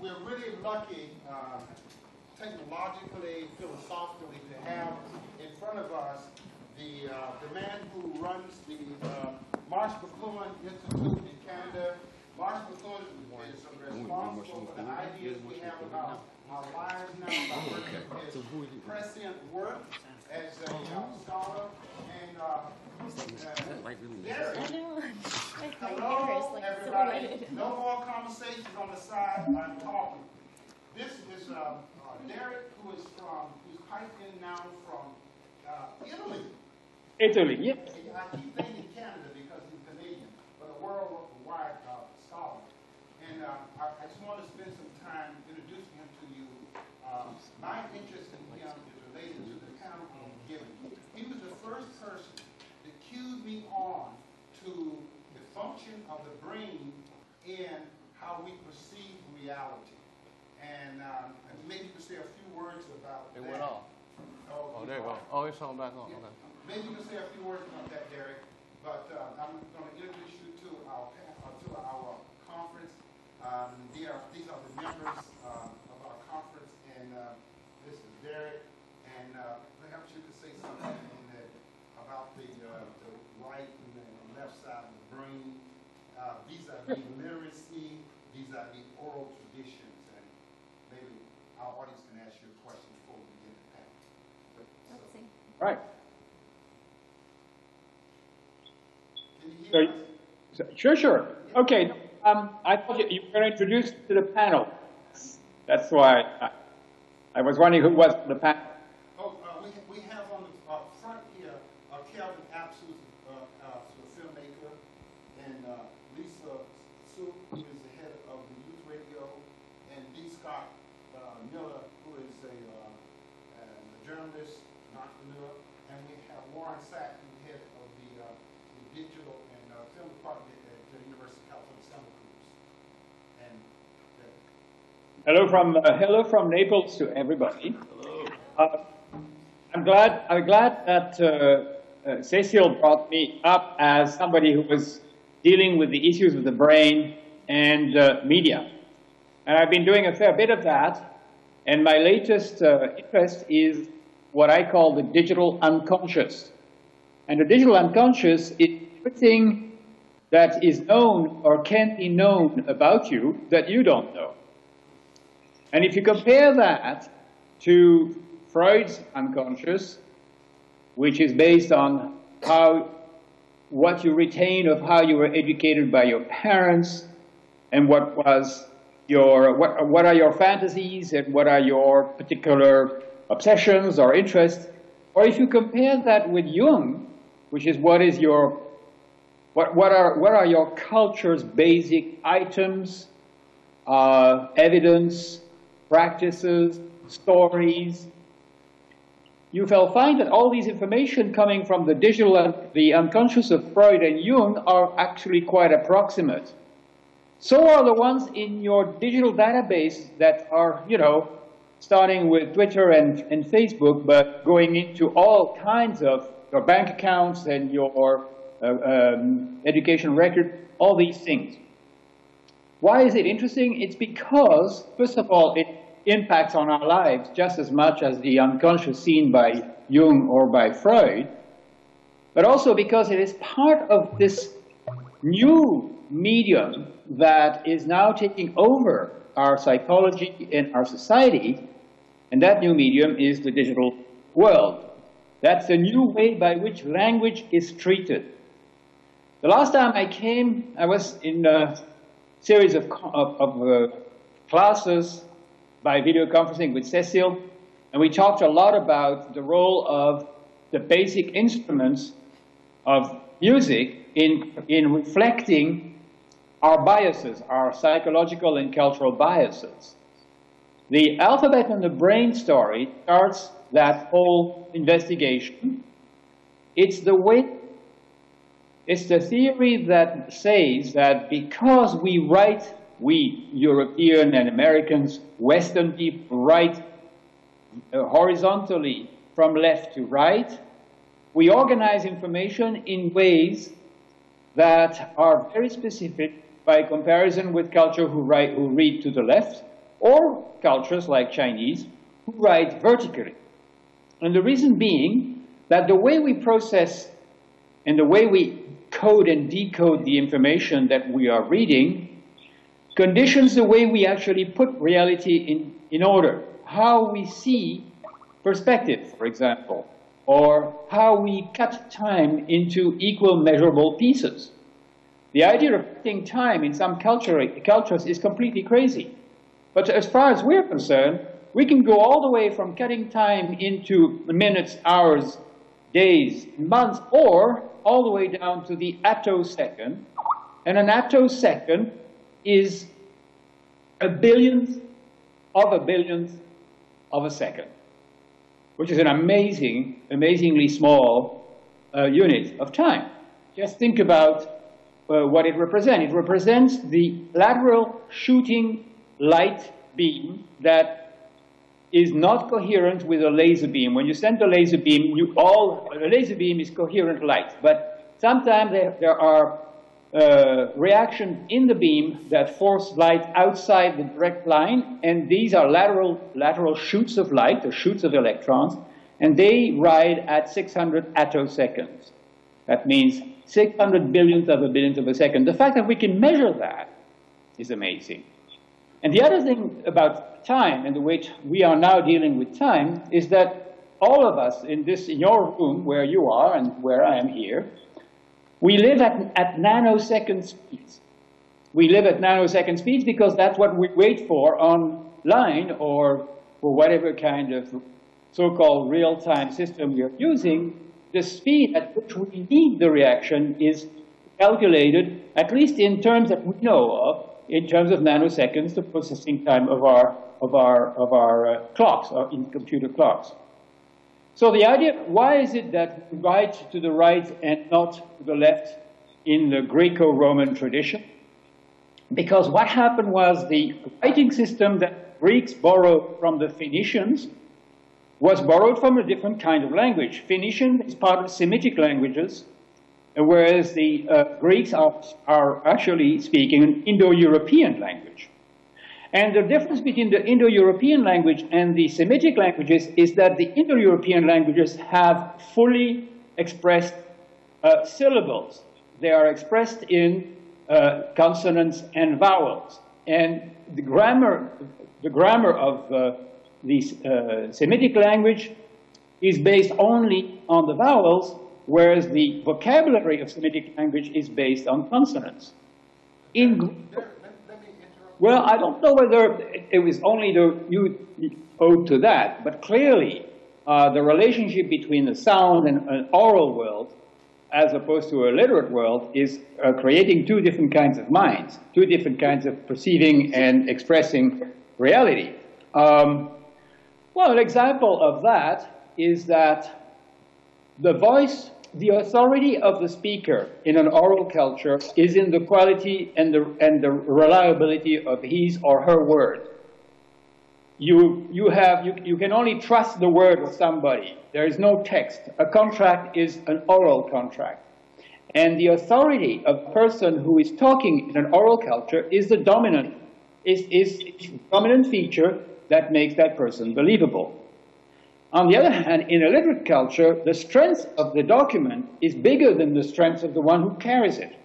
we're really lucky, technologically, philosophically, to have in front of us the man who runs the Marsh McLuhan Institute in Canada. Marsh McLuhan is responsible for the ideas we have about our lives now, about his prescient work as a scholar. And Derek, hello, everybody. No more conversations on the side. I'm talking. This is Derek, who's piped in now from Italy. Italy, yes. I keep thinking Canada because he's Canadian, but a worldwide scholar. And I just want to spend some time introducing him to you. My interest in him is related to the account I'm giving. He was the first person that cued me on to the function of the brain in how we perceive reality. And maybe you can say a few words about that. It went off. Oh, there you go. Oh, it's on back on. Yeah. Okay. Maybe you can say a few words about that, Derek. But I'm going to introduce you to our conference. These are the members of our conference, and this is Derek. And perhaps you could say something about the right and the left side of the brain, vis-a-vis literacy, vis-a-vis oral traditions, and maybe our audience can ask you a question before we begin the panel. Let's see. Right. Can you hear us? Sure. Okay. I thought you were going to introduce to the panel. That's why I was wondering who was the panel. Oh, we have on the front here Kelvin Apps, who's a filmmaker, and Lisa Sue, who is the head of the youth radio, and D. Scott Miller, who is a journalist, an entrepreneur, and we have Warren Sack, who's the head of the digital and film department at the University of California, Santa Cruz. And Hello from Naples to everybody. Hello. I'm glad that Cecil brought me up as somebody who was dealing with the issues of the brain and media. And I've been doing a fair bit of that. And my latest interest is what I call the digital unconscious. And the digital unconscious is everything that is known or can be known about you that you don't know. And if you compare that to Freud's unconscious, which is based on what you retain of how you were educated by your parents, and what are your fantasies, and what are your particular obsessions or interests, or if you compare that with Jung, which is what are your culture's basic items, evidence, practices, stories, you will find that all these information coming from the digital and the unconscious of Freud and Jung are actually quite approximate. So are the ones in your digital database that are, starting with Twitter and Facebook, but going into all kinds of your bank accounts and your education record, all these things. Why is it interesting? It's because, first of all, it impacts on our lives just as much as the unconscious seen by Jung or by Freud, but also because it is part of this new medium that is now taking over our psychology and our society, and that new medium is the digital world. That's the new way by which language is treated. The last time I came, I was in a series of classes by video conferencing with Cecil, and we talked a lot about the role of the basic instruments of music in reflecting our biases, our psychological and cultural biases. The alphabet and the brain story starts that whole investigation. It's the theory that says that because we European and Americans, Western people write horizontally from left to right, we organize information in ways that are very specific by comparison with culture who read to the left, or cultures like Chinese who write vertically. And the reason being that the way we process and the way we code and decode the information that we are reading conditions the way we actually put reality in order. How we see perspective, for example, or how we cut time into equal measurable pieces. The idea of cutting time in some cultures is completely crazy. But as far as we're concerned, we can go all the way from cutting time into minutes, hours, days, months, or all the way down to the attosecond. And an attosecond is a billionth of a billionth of a second, which is an amazingly small unit of time. Just think about what it represents. It represents the lateral shooting light beam that is not coherent with a laser beam. When you send a laser beam, a laser beam is coherent light, but sometimes there are reactions in the beam that force light outside the direct line, and these are lateral shoots of light, or shoots of electrons, and they ride at 600 attoseconds. That means 600 billionth of a billionth of a second. The fact that we can measure that is amazing. And the other thing about time and the way we are now dealing with time is that all of us in your room, where you are and where I am here, we live at nanosecond speeds. We live at nanosecond speeds because that's what we wait for online or for whatever kind of so-called real-time system you're using. The speed at which we need the reaction is calculated, at least in terms that we know of, in terms of nanoseconds, the processing time of our clocks, in computer clocks. So the idea, why is it that we write to the right and not to the left in the Greco-Roman tradition? Because what happened was the writing system that Greeks borrowed from the Phoenicians was borrowed from a different kind of language. Phoenician is part of Semitic languages, whereas the Greeks are actually speaking an Indo-European language. And the difference between the Indo-European language and the Semitic languages is that the Indo-European languages have fully expressed syllables. They are expressed in consonants and vowels. And the grammar of the Semitic language is based only on the vowels, whereas the vocabulary of Semitic language is based on consonants. Well, I don't know whether it was only you owed to that, but clearly the relationship between the sound and an oral world, as opposed to a literate world, is creating two different kinds of minds, two different kinds of perceiving and expressing reality. Well, an example of that is that the voice, the authority of the speaker in an oral culture is in the quality and the reliability of his or her word. You can only trust the word of somebody. There is no text. A contract is an oral contract. And the authority of the person who is talking in an oral culture is the dominant feature that makes that person believable. On the other hand, in a literate culture, the strength of the document is bigger than the strength of the one who carries it.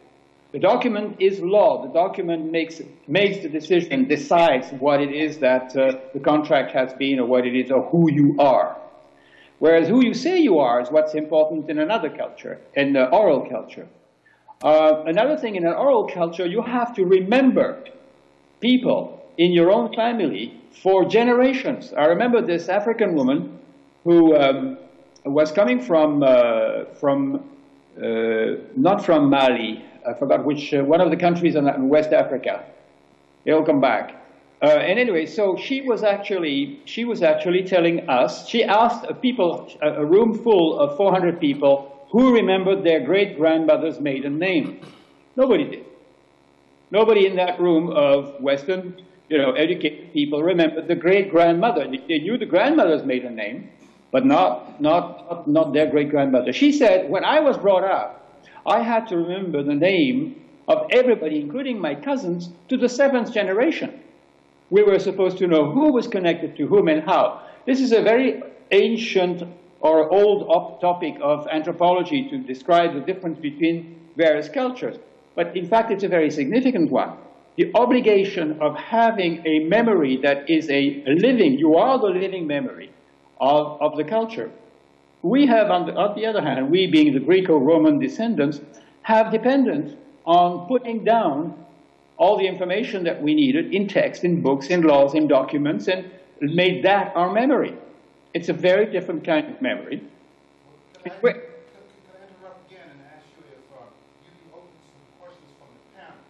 The document is law. The document makes the decision, decides what it is that the contract has been, or what it is, or who you are. Whereas who you say you are is what's important in another culture, in the oral culture. Another thing, in an oral culture, you have to remember people in your own family for generations. I remember this African woman who was coming from not from Mali, I forgot which, one of the countries in West Africa. It'll come back. And anyway, so she was actually telling us, she asked a room full of 400 people who remembered their great-grandmother's maiden name. Nobody did. Nobody in that room of Western, educated people remembered the great-grandmother. They knew the grandmother's maiden name, but not their great-grandmother. She said, when I was brought up, I had to remember the name of everybody, including my cousins, to the 7th generation. we were supposed to know who was connected to whom and how. This is a very ancient or old topic of anthropology to describe the difference between various cultures. But in fact, it's a very significant one. The obligation of having a memory that is a living, you are the living memory of the culture. We have, on the other hand, we being the Greco-Roman descendants, have depended on putting down all the information that we needed in text, in books, in laws, in documents, and made that our memory. It's a very different kind of memory. Could I interrupt again and ask you if you can open some questions from the panel?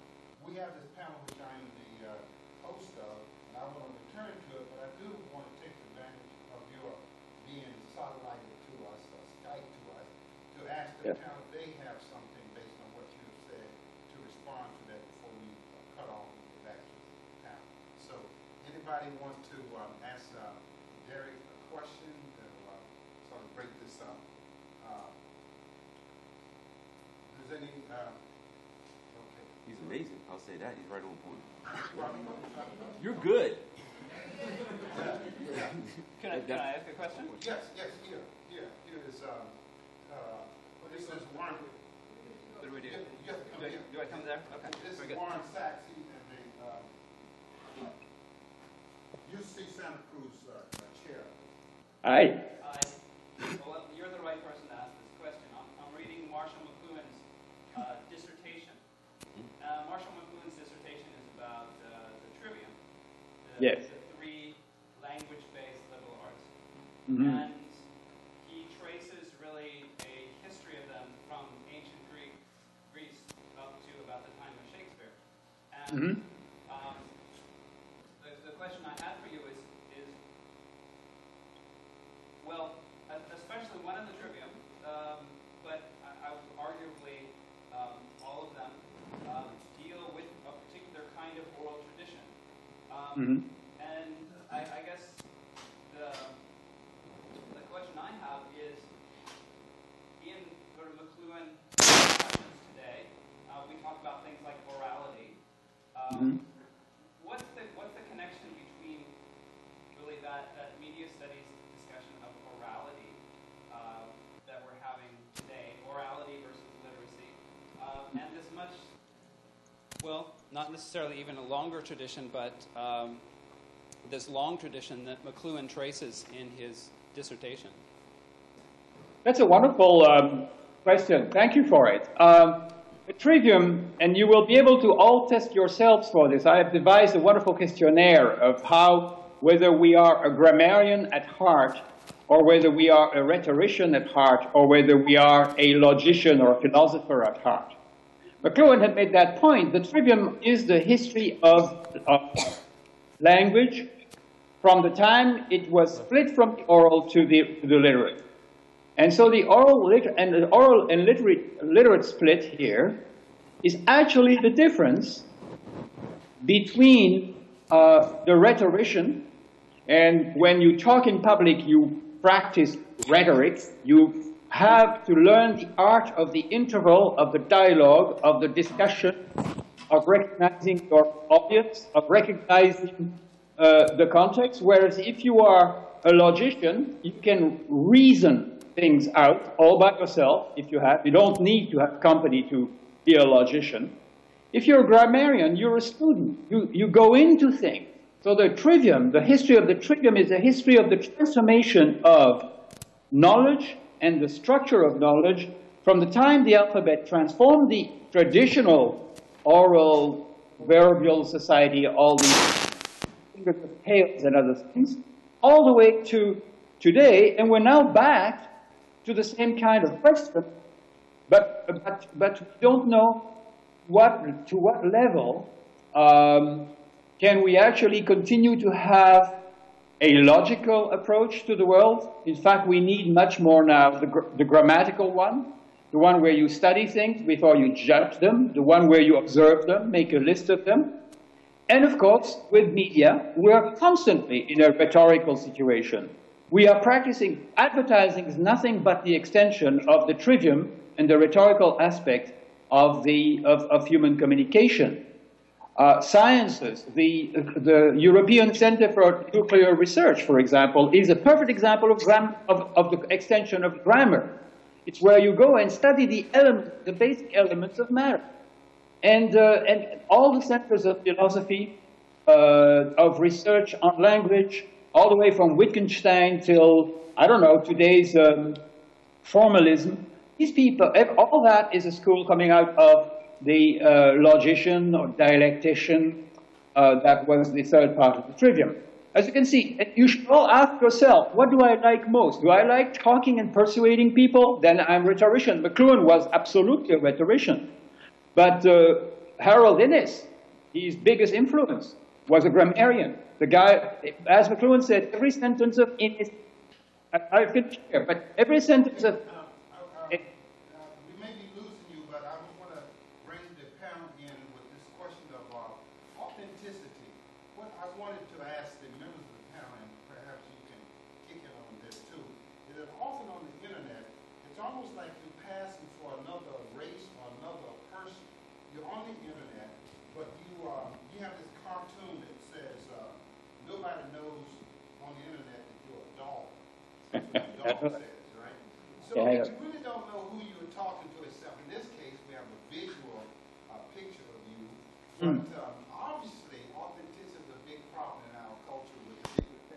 We have this panel which I am the host of, and I want to return to it, but I do want to take advantage of your being satellited to us, or Skype to us, to ask the panel if they have something based on what you have said to respond to that before we cut off the back to the panel. So anybody wants to ask Derek a question to sort of break this up? Does any, okay. He's amazing. I'll say that. He's right on point. You're good. Can I ask a question? Yes, here is, this is Warren. What do we do? You have to come here. Do I come there? Okay. This Very is good. Warren Sachs, he's in the UC Santa Cruz chair. Aye. Well, you're the right person to ask this question. I'm reading Marshall McLuhan's dissertation. Marshall McLuhan's dissertation is about the trivium, Yes. the three language-based liberal arts. Mm-hmm. And he traces really a history of them from ancient Greece up to about the time of Shakespeare. And Mm-hmm. the question I had for you is well, especially one in the trivium, but I would arguably all of them deal with a particular kind of oral tradition. And I guess the question I have is, in sort of McLuhan discussions today, we talk about things like orality. What's the connection between really that media studies discussion of orality that we're having today, orality versus literacy, and this much, well, not necessarily even a longer tradition, but this long tradition that McLuhan traces in his dissertation? That's a wonderful question. Thank you for it. The trivium, and you will be able to all test yourselves for this. I have devised a wonderful questionnaire of how, whether we are a grammarian at heart, or whether we are a rhetorician at heart, or whether we are a logician or a philosopher at heart. McLuhan had made that point. The trivium is the history of language from the time it was split from the oral to the literate. And so the oral and literate split here is actually the difference between the rhetorician, and when you talk in public, you practice rhetoric, you have to learn the art of the interval, of the dialogue, of the discussion, of recognizing your audience, of recognizing the context, whereas if you are a logician, you can reason things out all by yourself if you have. You don't need to have company to be a logician. If you're a grammarian, you're a student. You go into things. So the trivium, the history of the trivium is a history of the transformation of knowledge and the structure of knowledge from the time the alphabet transformed the traditional oral verbal society, all these fingers of tales and other things, all the way to today, and we're now back to the same kind of question, but we don't know to what level can we actually continue to have a logical approach to the world. In fact, we need much more now the grammatical one, the one where you study things before you judge them, the one where you observe them, make a list of them. And of course, with media, we're constantly in a rhetorical situation. We are practicing, advertising is nothing but the extension of the trivium and the rhetorical aspect of human communication. Sciences, the European Center for Nuclear Research, for example, is a perfect example of the extension of grammar. It's where you go and study the basic elements of matter. And all the centers of philosophy, of research on language, all the way from Wittgenstein till, I don't know, today's formalism, these people, all that is a school coming out of the logician or dialectician that was the third part of the trivium. As you can see, you should all ask yourself, what do I like most? Do I like talking and persuading people? Then I'm a rhetorician. McLuhan was absolutely a rhetorician. But Harold Innis, his biggest influence, was a grammarian. The guy, as McLuhan said, every sentence of Innis, I finish here, but every sentence of... we may be losing you, but I just want to bring the panel in with this question of authenticity. What I wanted to ask the members of the panel, and perhaps you can kick in on this too, is that often on the internet, it's almost like you're passing for another race or another person. You're on the internet, but you have this cartoon that says, nobody knows on the internet that you're a dog. That's what the dog says, right? So Yeah. you really don't know who you're talking to, except in this case, we have a visual picture of you. But obviously, authenticity is a big problem in our culture with particular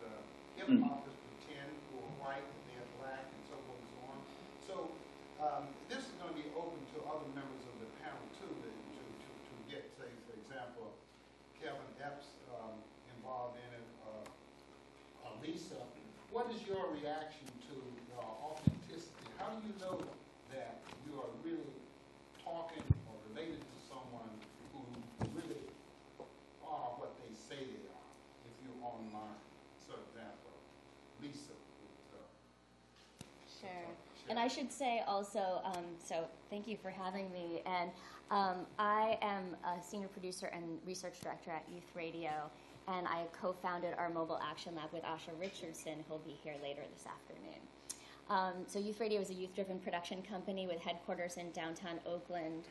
the hip-hoppers pretend who are white and they're black and so forth and so on. So this is going to be open to other members of the panel too, to get, say, for example, Kevin Epps involved in it, Lisa. What is your reaction to authenticity? How do you know that you are really talking or related to someone who really are what they say they are if you're online? For example, Lisa. Sure. And I should say also, so thank you for having me. And I am a senior producer and research director at Youth Radio, and I co-founded our mobile action lab with Asha Richardson, who'll be here later this afternoon. So Youth Radio is a youth-driven production company with headquarters in downtown Oakland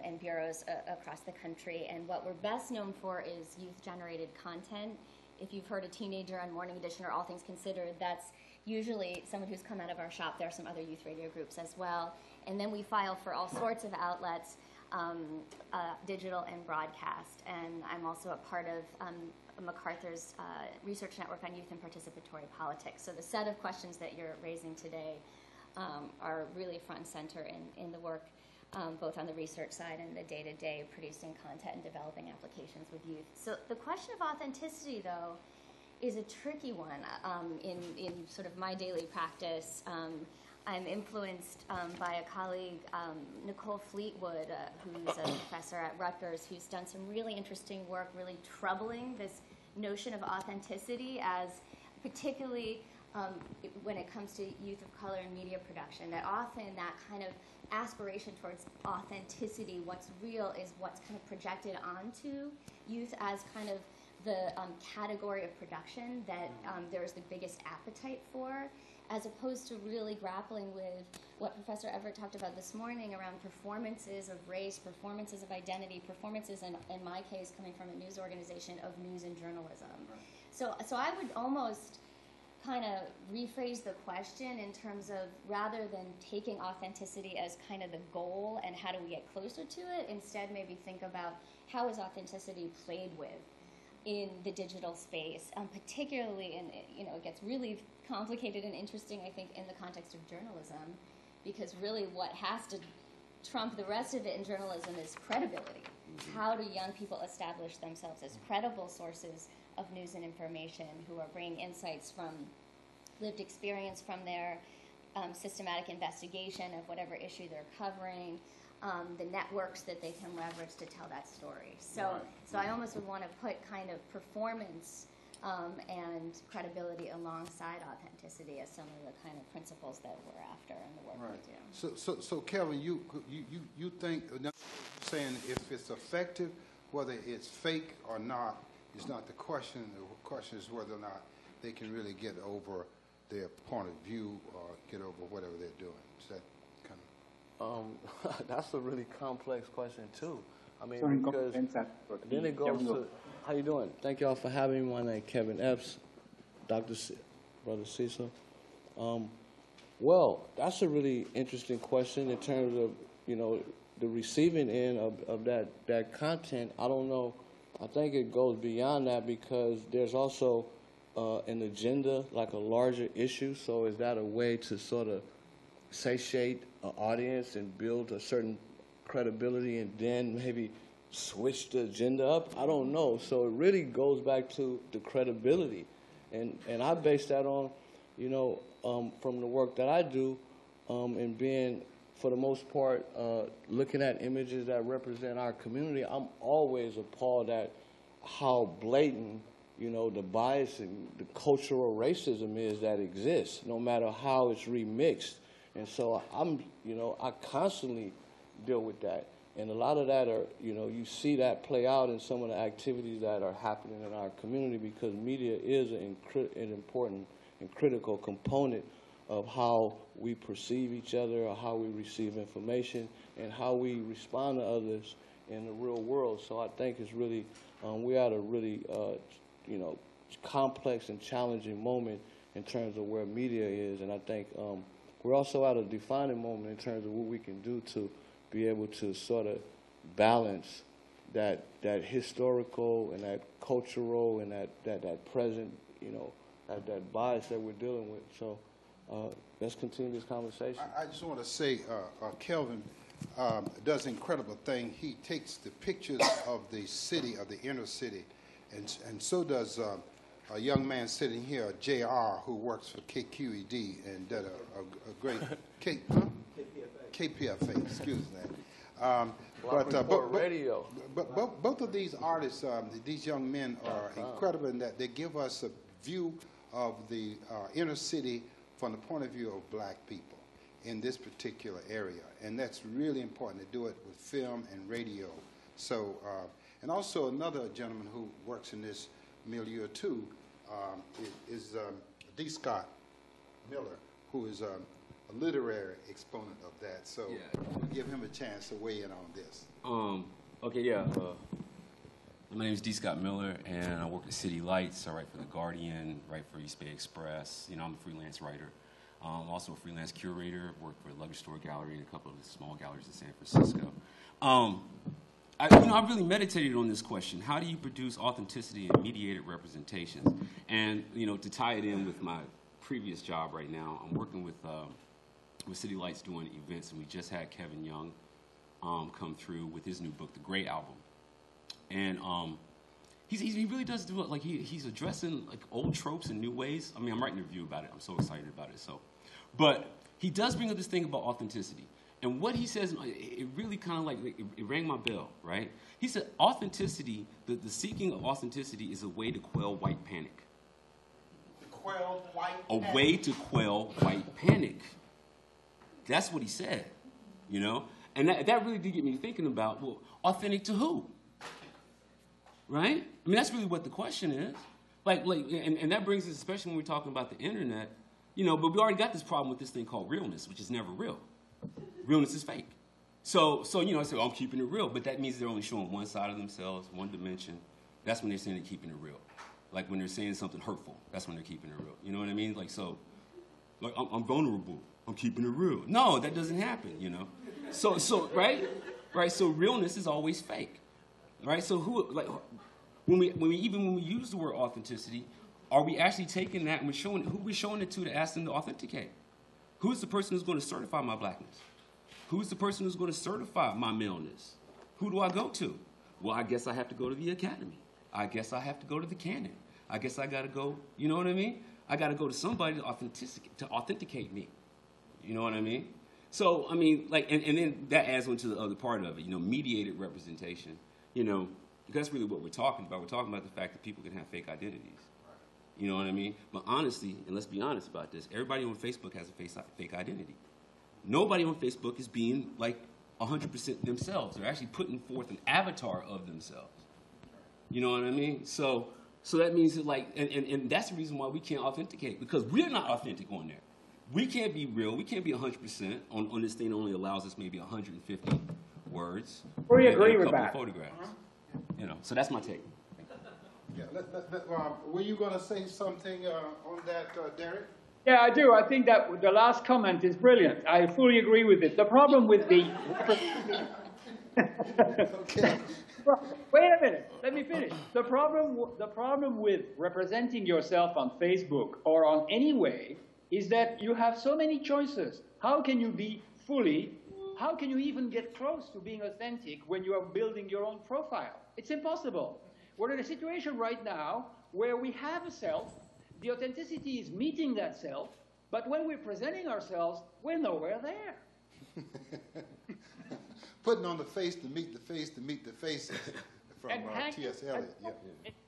and bureaus across the country. And what we're best known for is youth-generated content. If you've heard a teenager on Morning Edition or All Things Considered, that's usually someone who's come out of our shop. There are some other youth radio groups as well. And then we file for all sorts of outlets, digital and broadcast. And I'm also a part of MacArthur's research network on youth and participatory politics. So the set of questions that you're raising today are really front and center in the work, both on the research side and the day-to-day producing content and developing applications with youth. So the question of authenticity, though, is a tricky one in sort of my daily practice. I'm influenced by a colleague, Nicole Fleetwood, who's a professor at Rutgers, who's done some really interesting work, really troubling this notion of authenticity as particularly when it comes to youth of color in media production, that often that kind of aspiration towards authenticity, what's real is what's kind of projected onto youth as kind of the category of production that there's the biggest appetite for, as opposed to really grappling with what Professor Everett talked about this morning around performances of race, performances of identity, performances, in my case, coming from a news organization, of news and journalism. So I would almost kind of rephrase the question in terms of, rather than taking authenticity as kind of the goal and how do we get closer to it, instead maybe think about how is authenticity played with in the digital space, particularly in, it gets really complicated and interesting, I think, in the context of journalism, because really what has to trump the rest of it in journalism is credibility. How do young people establish themselves as credible sources of news and information, who are bringing insights from lived experience, from their systematic investigation of whatever issue they're covering, the networks that they can leverage to tell that story. So I almost would want to put kind of performance and credibility alongside authenticity as some of the kind of principles that we're after in the work we do. So Kevin, you think, saying if it's effective, whether it's fake or not, is not the question. The question is whether or not they can really get over their point of view or get over whatever they're doing? Is that kind of... That's a really complex question too. I mean, Sorry, because then it goes to, how you doing? Thank y'all for having me. My name is Kevin Epps, Brother Cecil. Well, that's a really interesting question in terms of, you know, the receiving end of that content. I don't know. I think it goes beyond that because there's also an agenda, like a larger issue. So is that a way to sort of satiate an audience and build a certain credibility and then maybe switch the agenda up? I don't know. So it really goes back to the credibility. And I base that on, you know, from the work that I do and being, for the most part, looking at images that represent our community. I'm always appalled at how blatant, you know, the bias and the cultural racism is that exists, no matter how it's remixed. And so you know, I constantly deal with that. And a lot of that are, you know, you see that play out in some of the activities that are happening in our community because media is an important and critical component of how we perceive each other or how we receive information and how we respond to others in the real world. So I think it's really, we're at a really, you know, complex and challenging moment in terms of where media is. And I think we're also at a defining moment in terms of what we can do to be able to sort of balance that historical and that cultural and that present, you know, that bias that we're dealing with. So let's continue this conversation. I just want to say, Kelvin does an incredible thing. He takes the pictures of the city, of the inner city, and so does a young man sitting here, JR, who works for KQED and did a great KPFA, excuse me. Radio. But both of these artists, these young men, are incredible in that they give us a view of the inner city from the point of view of black people in this particular area. And that's really important to do it with film and radio. So, and also another gentleman who works in this milieu too is D. Scott Miller, who is a literary exponent of that. So we'll give him a chance to weigh in on this. Okay, yeah. My name is D. Scott Miller, and I work at City Lights. I write for The Guardian, write for East Bay Express. You know, I'm a freelance writer. I'm also a freelance curator, work for the Luggage Store Gallery and a couple of the small galleries in San Francisco. I've really meditated on this question. How do you produce authenticity and mediated representations? And, you know, to tie it in with my previous job right now, I'm working with City Lights doing events, and we just had Kevin Young come through with his new book, The Great Album. And he really does do it, like he's addressing like old tropes in new ways. I mean, I'm writing a review about it. I'm so excited about it. But he does bring up this thing about authenticity. And what he says, it really kind of like, it rang my bell, right? He said authenticity, the seeking of authenticity is a way to quell white panic. Quell white panic. A way to quell white panic. That's what he said, you know? And that really did get me thinking about, well, authentic to who? Right? I mean, that's really what the question is. And that brings us, especially when we're talking about the internet, you know, but we already got this problem with this thing called realness, which is never real. Realness is fake. So you know, I say, oh, I'm keeping it real, but that means they're only showing one side of themselves, one dimension. That's when they're saying they're keeping it real. Like when they're saying something hurtful, that's when they're keeping it real. You know what I mean? Like, so, like, I'm vulnerable. I'm keeping it real. No, that doesn't happen, you know? So right? So realness is always fake. Right? So when we use the word authenticity, are we actually taking that and who we're showing it to ask them to authenticate? Who's the person who's going to certify my blackness? Who's the person who's going to certify my maleness? Who do I go to? Well, I guess I have to go to the academy. I guess I have to go to the canon. I guess I got to go, you know what I mean? I got to go to somebody to authenticate me. You know what I mean? So, I mean, like, and then that adds on to the other part of it, you know, mediated representation. You know, that's really what we're talking about. We're talking about the fact that people can have fake identities. You know what I mean? But honestly, and let's be honest about this, everybody on Facebook has a fake identity. Nobody on Facebook is being like 100% themselves. They're actually putting forth an avatar of themselves. You know what I mean? So So that means that like, and that's the reason why we can't authenticate, because we're not authentic on there. We can't be real. We can't be 100% on this thing. That only allows us maybe 150 words. We and agree a with couple that. of photographs. You know, so that's my take. Yeah, were you going to say something on that, Derek? Yeah, I do. I think that the last comment is brilliant. I fully agree with it. The problem with the... Okay. Wait a minute. Let me finish. The problem with representing yourself on Facebook or on any way is that you have so many choices. How can you be how can you even get close to being authentic when you are building your own profile? It's impossible. We're in a situation right now where we have a self, the authenticity is meeting that self, but when we're presenting ourselves, we're nowhere there. Putting on the face to meet the face to meet the faces from T.S. Eliot. Yeah.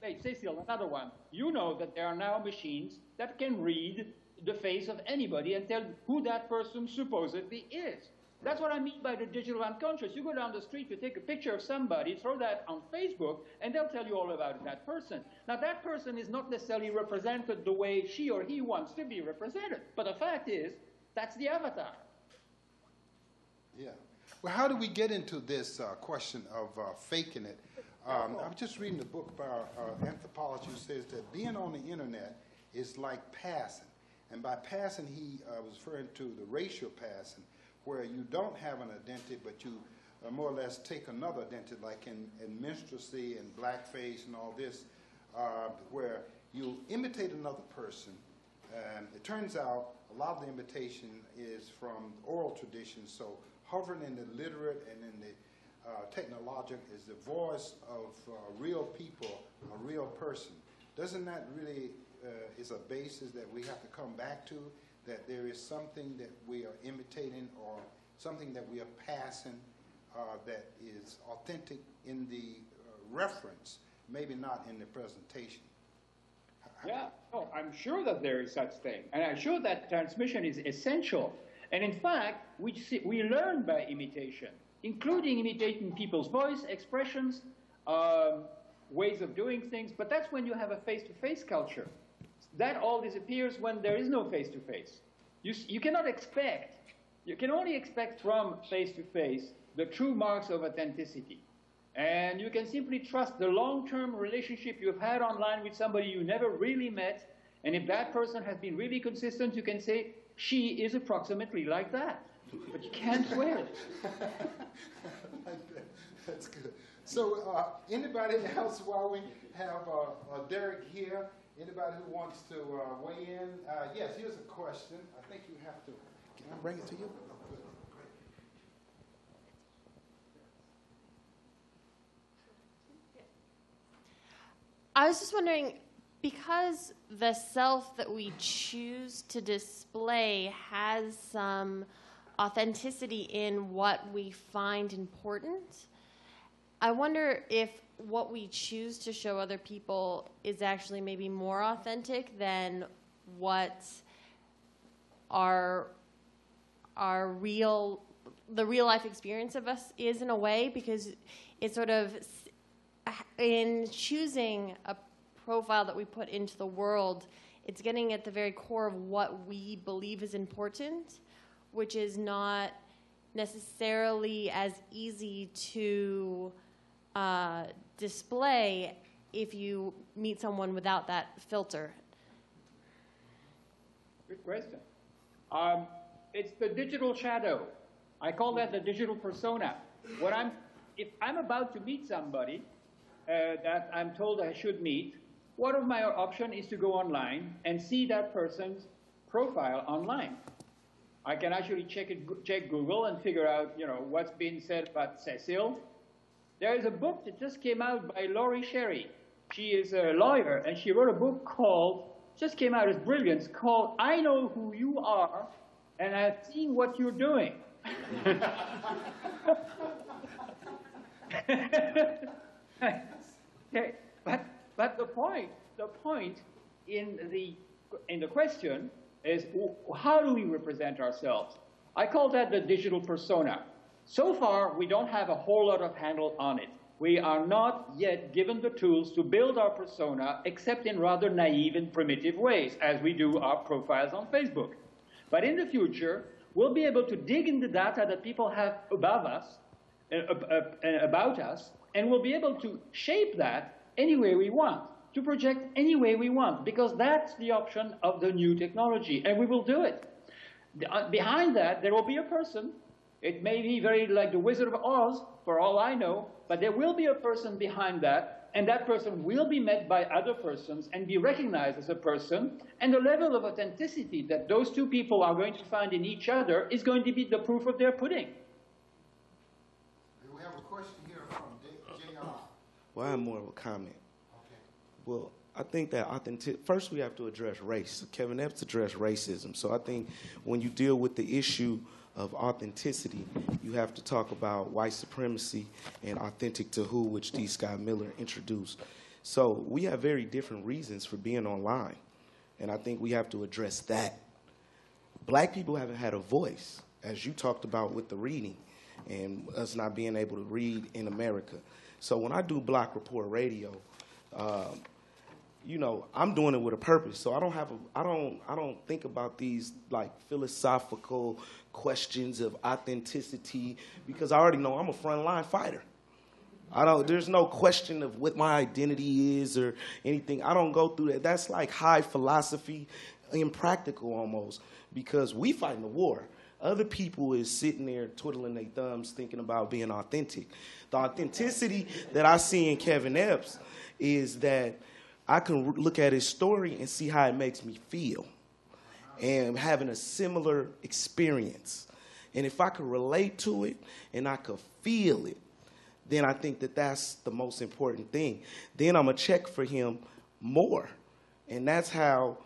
Hey, Cecil, another one. You know that there are now machines that can read the face of anybody and tell who that person supposedly is. That's what I mean by the digital unconscious. You go down the street, you take a picture of somebody, throw that on Facebook, and they'll tell you all about that person. Now, that person is not necessarily represented the way she or he wants to be represented. But the fact is, that's the avatar. Yeah. Well, how do we get into this question of faking it? I was just reading a book by an anthropologist who says that being on the internet is like passing. And by passing, he was referring to the racial passing, where you don't have an identity, but you more or less take another identity, like in minstrelsy and blackface and all this, where you imitate another person. It turns out a lot of the imitation is from oral tradition, so hovering in the literate and in the technological is the voice of real people, a real person. Doesn't that really is a basis that we have to come back to, that there is something that we are imitating or something that we are passing that is authentic in the reference, maybe not in the presentation? Yeah, oh, I'm sure that there is such thing. And I'm sure that transmission is essential. And in fact, we learn by imitation, including imitating people's voice, expressions, ways of doing things. But that's when you have a face-to-face culture. That all disappears when there is no face-to-face. You cannot expect, you can only expect from face-to-face the true marks of authenticity. And you can simply trust the long-term relationship you've had online with somebody you never really met. And if that person has been really consistent, you can say, she is approximately like that. But you can't swear it. That's good. So anybody else, while we have Derek here, anybody who wants to weigh in? Yes, here's a question. I think you have to, can I bring it to you? Oh, good. Great. I was just wondering, because the self that we choose to display has some authenticity in what we find important, I wonder if what we choose to show other people is actually maybe more authentic than what the real life experience of us is, in a way, because it's sort of, in choosing a profile that we put into the world, it's getting at the very core of what we believe is important, which is not necessarily as easy to display if you meet someone without that filter. Good question. It's the digital shadow. I call that the digital persona. If I'm about to meet somebody that I'm told I should meet, one of my options is to go online and see that person's profile online. I can actually check Google and figure out, what's been said about Cecil. There is a book that just came out by Laurie Sherry. She is a lawyer, and she wrote a book just came out as brilliant, called I Know Who You Are, and I've seen what you're doing. Okay, but the point in the question is, how do we represent ourselves? I call that the digital persona. So far, we don't have a whole lot of handle on it. We are not yet given the tools to build our persona except in rather naive and primitive ways, as we do our profiles on Facebook. But in the future, we'll be able to dig in the data that people have about us, and we'll be able to shape that any way we want, to project any way we want, because that's the option of the new technology, and we will do it. Behind that, there will be a person. It may be very like the Wizard of Oz, for all I know, but there will be a person behind that, and that person will be met by other persons and be recognized as a person, and the level of authenticity that those two people are going to find in each other is going to be the proof of their pudding. We have a question here from J.R. Well, I have more of a comment. Okay. Well, I think that first we have to address race. Kevin Epps addressed racism. So I think when you deal with the issue of authenticity, you have to talk about white supremacy and authentic to who, which D. Scott Miller introduced. So we have very different reasons for being online, and I think we have to address that. Black people haven't had a voice, as you talked about with the reading and us not being able to read in America. So when I do Block Report Radio, you know, I'm doing it with a purpose. So I don't think about these like philosophical questions of authenticity, because I already know I'm a frontline fighter. There's no question of what my identity is or anything. I don't go through that. That's like high philosophy, impractical almost, because we fighting the war. Other people is sitting there twiddling their thumbs thinking about being authentic. The authenticity that I see in Kevin Epps is that I can look at his story and see how it makes me feel, and having a similar experience. And if I could relate to it and I could feel it, then I think that that's the most important thing. Then I'm going to check for him more. And that's how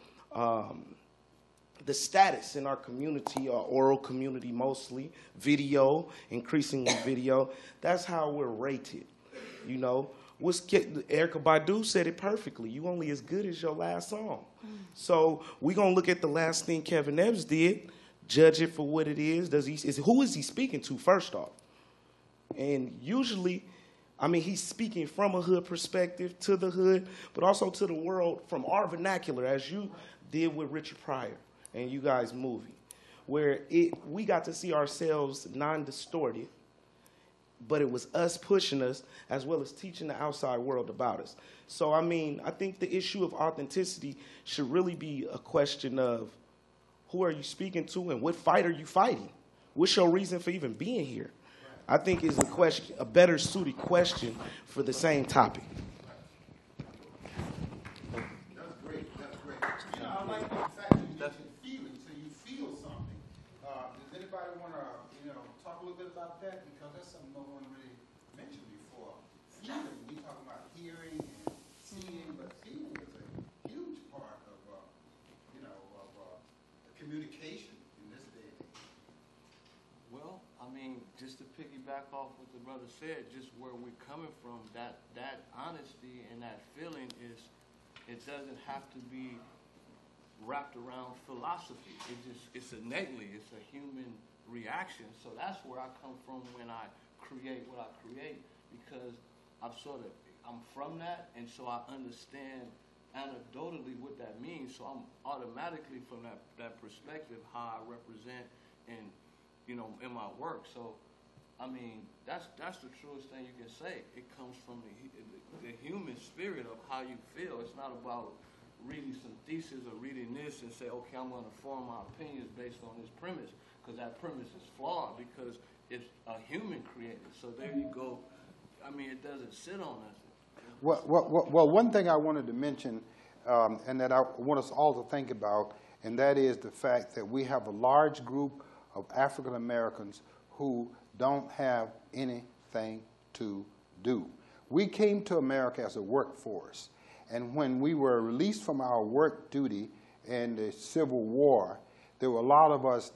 the status in our community, our oral community mostly, video, increasingly video, that's how we're rated, you know. Erykah Badu said it perfectly. You only as good as your last song. So we're going to look at the last thing Kevin Epps did, judge it for what it is. Who is he speaking to, first off? And usually, I mean, he's speaking from a hood perspective to the hood, but also to the world from our vernacular, as you did with Richard Pryor and you guys' movie, where we got to see ourselves non-distorted, but it was us pushing us as well as teaching the outside world about us. So, I mean, I think the issue of authenticity should really be a question of who are you speaking to and what fight are you fighting? What's your reason for even being here? I think is a better suited question for the same topic. That's great. That's great. You know, I like the fact that you mentioned feeling, so you feel something. Does anybody want to, talk a little bit about that? Because that's something no one really mentioned before. Feeling, we talk about hearing and seeing, but feeling is a huge part of, communication in this day and age. Well, I mean, just to piggyback off what the brother said, just where we're coming from, that honesty and that feeling it doesn't have to be wrapped around philosophy. It's innately, it's a human reaction. So that's where I come from when I create what I create, because I'm from that, and so I understand anecdotally what that means. So I'm automatically from that perspective how I represent and in my work. So I mean, that's the truest thing you can say. It comes from the human spirit of how you feel. It's not about reading some thesis or reading this and say, okay, I'm going to form my opinions based on this premise, because that premise is flawed because it's a human created. So there you go. I mean, it doesn't sit on us. Well, one thing I wanted to mention, and that I want us all to think about, and that is the fact that we have a large group of African Americans who don't have anything to do. We came to America as a workforce, and when we were released from our work duty in the Civil War, there were a lot of us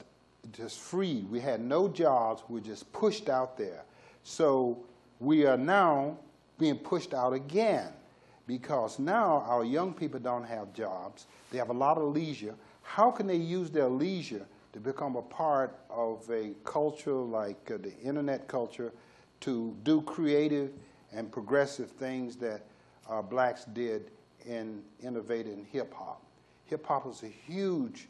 just freed. We had no jobs. We were just pushed out there. So we are now being pushed out again, because now our young people don't have jobs. They have a lot of leisure. How can they use their leisure to become a part of a culture like the internet culture, to do creative and progressive things that blacks did in innovating hip-hop. Hip-hop was a huge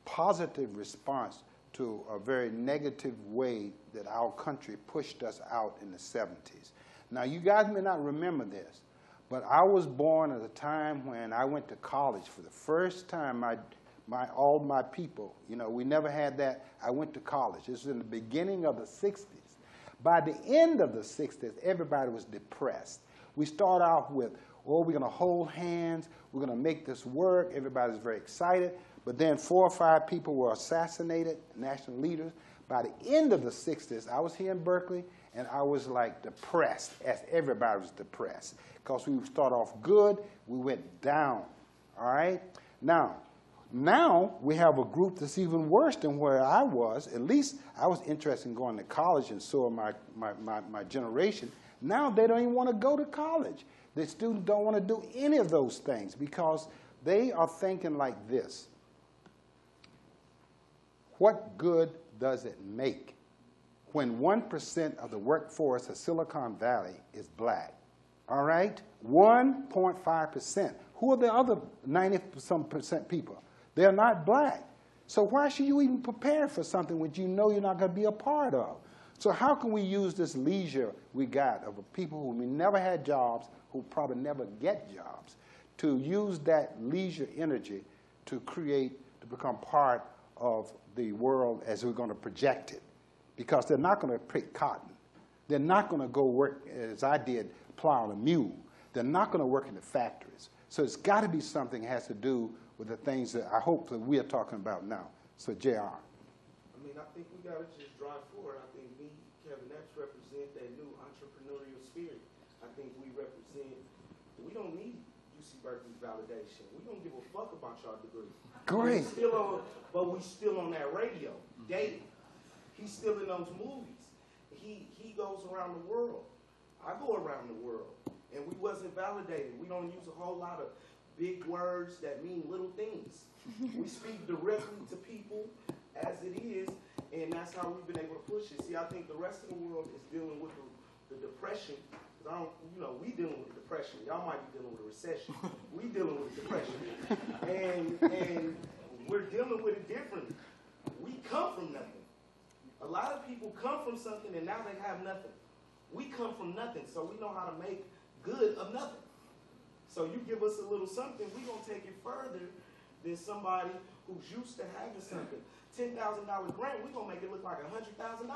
positive response to a very negative way that our country pushed us out in the 70s. Now, you guys may not remember this, but I was born at a time when I went to college for the first time. All my people, you know, we never had that. I went to college. This was in the beginning of the 60s. By the end of the 60s, everybody was depressed. We start off with, oh, we're going to hold hands. We're going to make this work. Everybody's very excited. But then 4 or 5 people were assassinated, national leaders. By the end of the 60s, I was here in Berkeley, and I was like depressed, as everybody was depressed. Because we start off good, we went down, all right? Now we have a group that's even worse than where I was. At least I was interested in going to college, and so are my generation. Now they don't even want to go to college. The students don't want to do any of those things because they are thinking like this. What good does it make when 1% of the workforce of Silicon Valley is black? All right? 1.5%. Who are the other 90-some percent people? They're not black. So why should you even prepare for something which you know you're not going to be a part of? So how can we use this leisure we got of people who never had jobs, who probably never get jobs, to use that leisure energy to become part of the world as we're going to project it? Because they're not going to pick cotton. They're not going to go work, as I did, plowing a mule. They're not going to work in the factories. So it's got to be something that has to do with the things that I hope that we are talking about now. So, J.R. I mean, I think we got to just drive forward. I think me, Kevin Epps, represent that new entrepreneurial spirit. I think we don't need UC Berkeley's validation. We don't give a fuck about y'all degree. Great. But we still on that radio, dating. He's still in those movies. He goes around the world. I go around the world, and we wasn't validated. We don't use a whole lot of big words that mean little things. We speak directly to people as it is, and that's how we've been able to push it. See, I think the rest of the world is dealing with the depression. We dealing with depression. Y'all might be dealing with a recession. We dealing with depression, and we're dealing with it differently. We come from nothing. A lot of people come from something, and now they have nothing. We come from nothing, so we know how to make good of nothing. So you give us a little something, we're going to take it further than somebody who's used to having something. $10,000 grant, we're going to make it look like $100,000.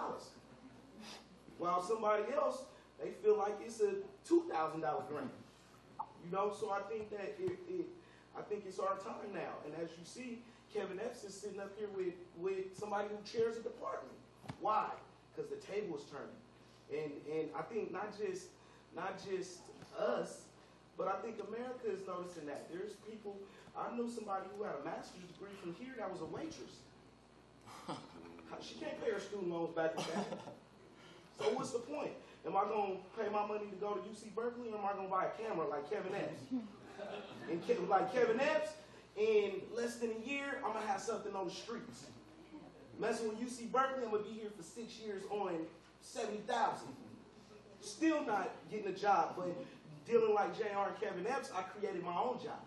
While somebody else, they feel like it's a $2,000 grant. So I think that I think it's our time now. And as you see, Kevin Epps is sitting up here with somebody who chairs a department. Why? Because the table is turning. And I think not just us, but I think America is noticing that. There's people, I knew somebody who had a master's degree from here that was a waitress. She can't pay her student loans back in that. So what's the point? Am I going to pay my money to go to UC Berkeley, or am I going to buy a camera like Kevin Epps? And like Kevin Epps, in less than a year, I'm going to have something on the streets. Messing with UC Berkeley, I'm going to be here for 6 years on $70,000. Still not getting a job, but dealing like J.R. and Kevin Epps, I created my own job.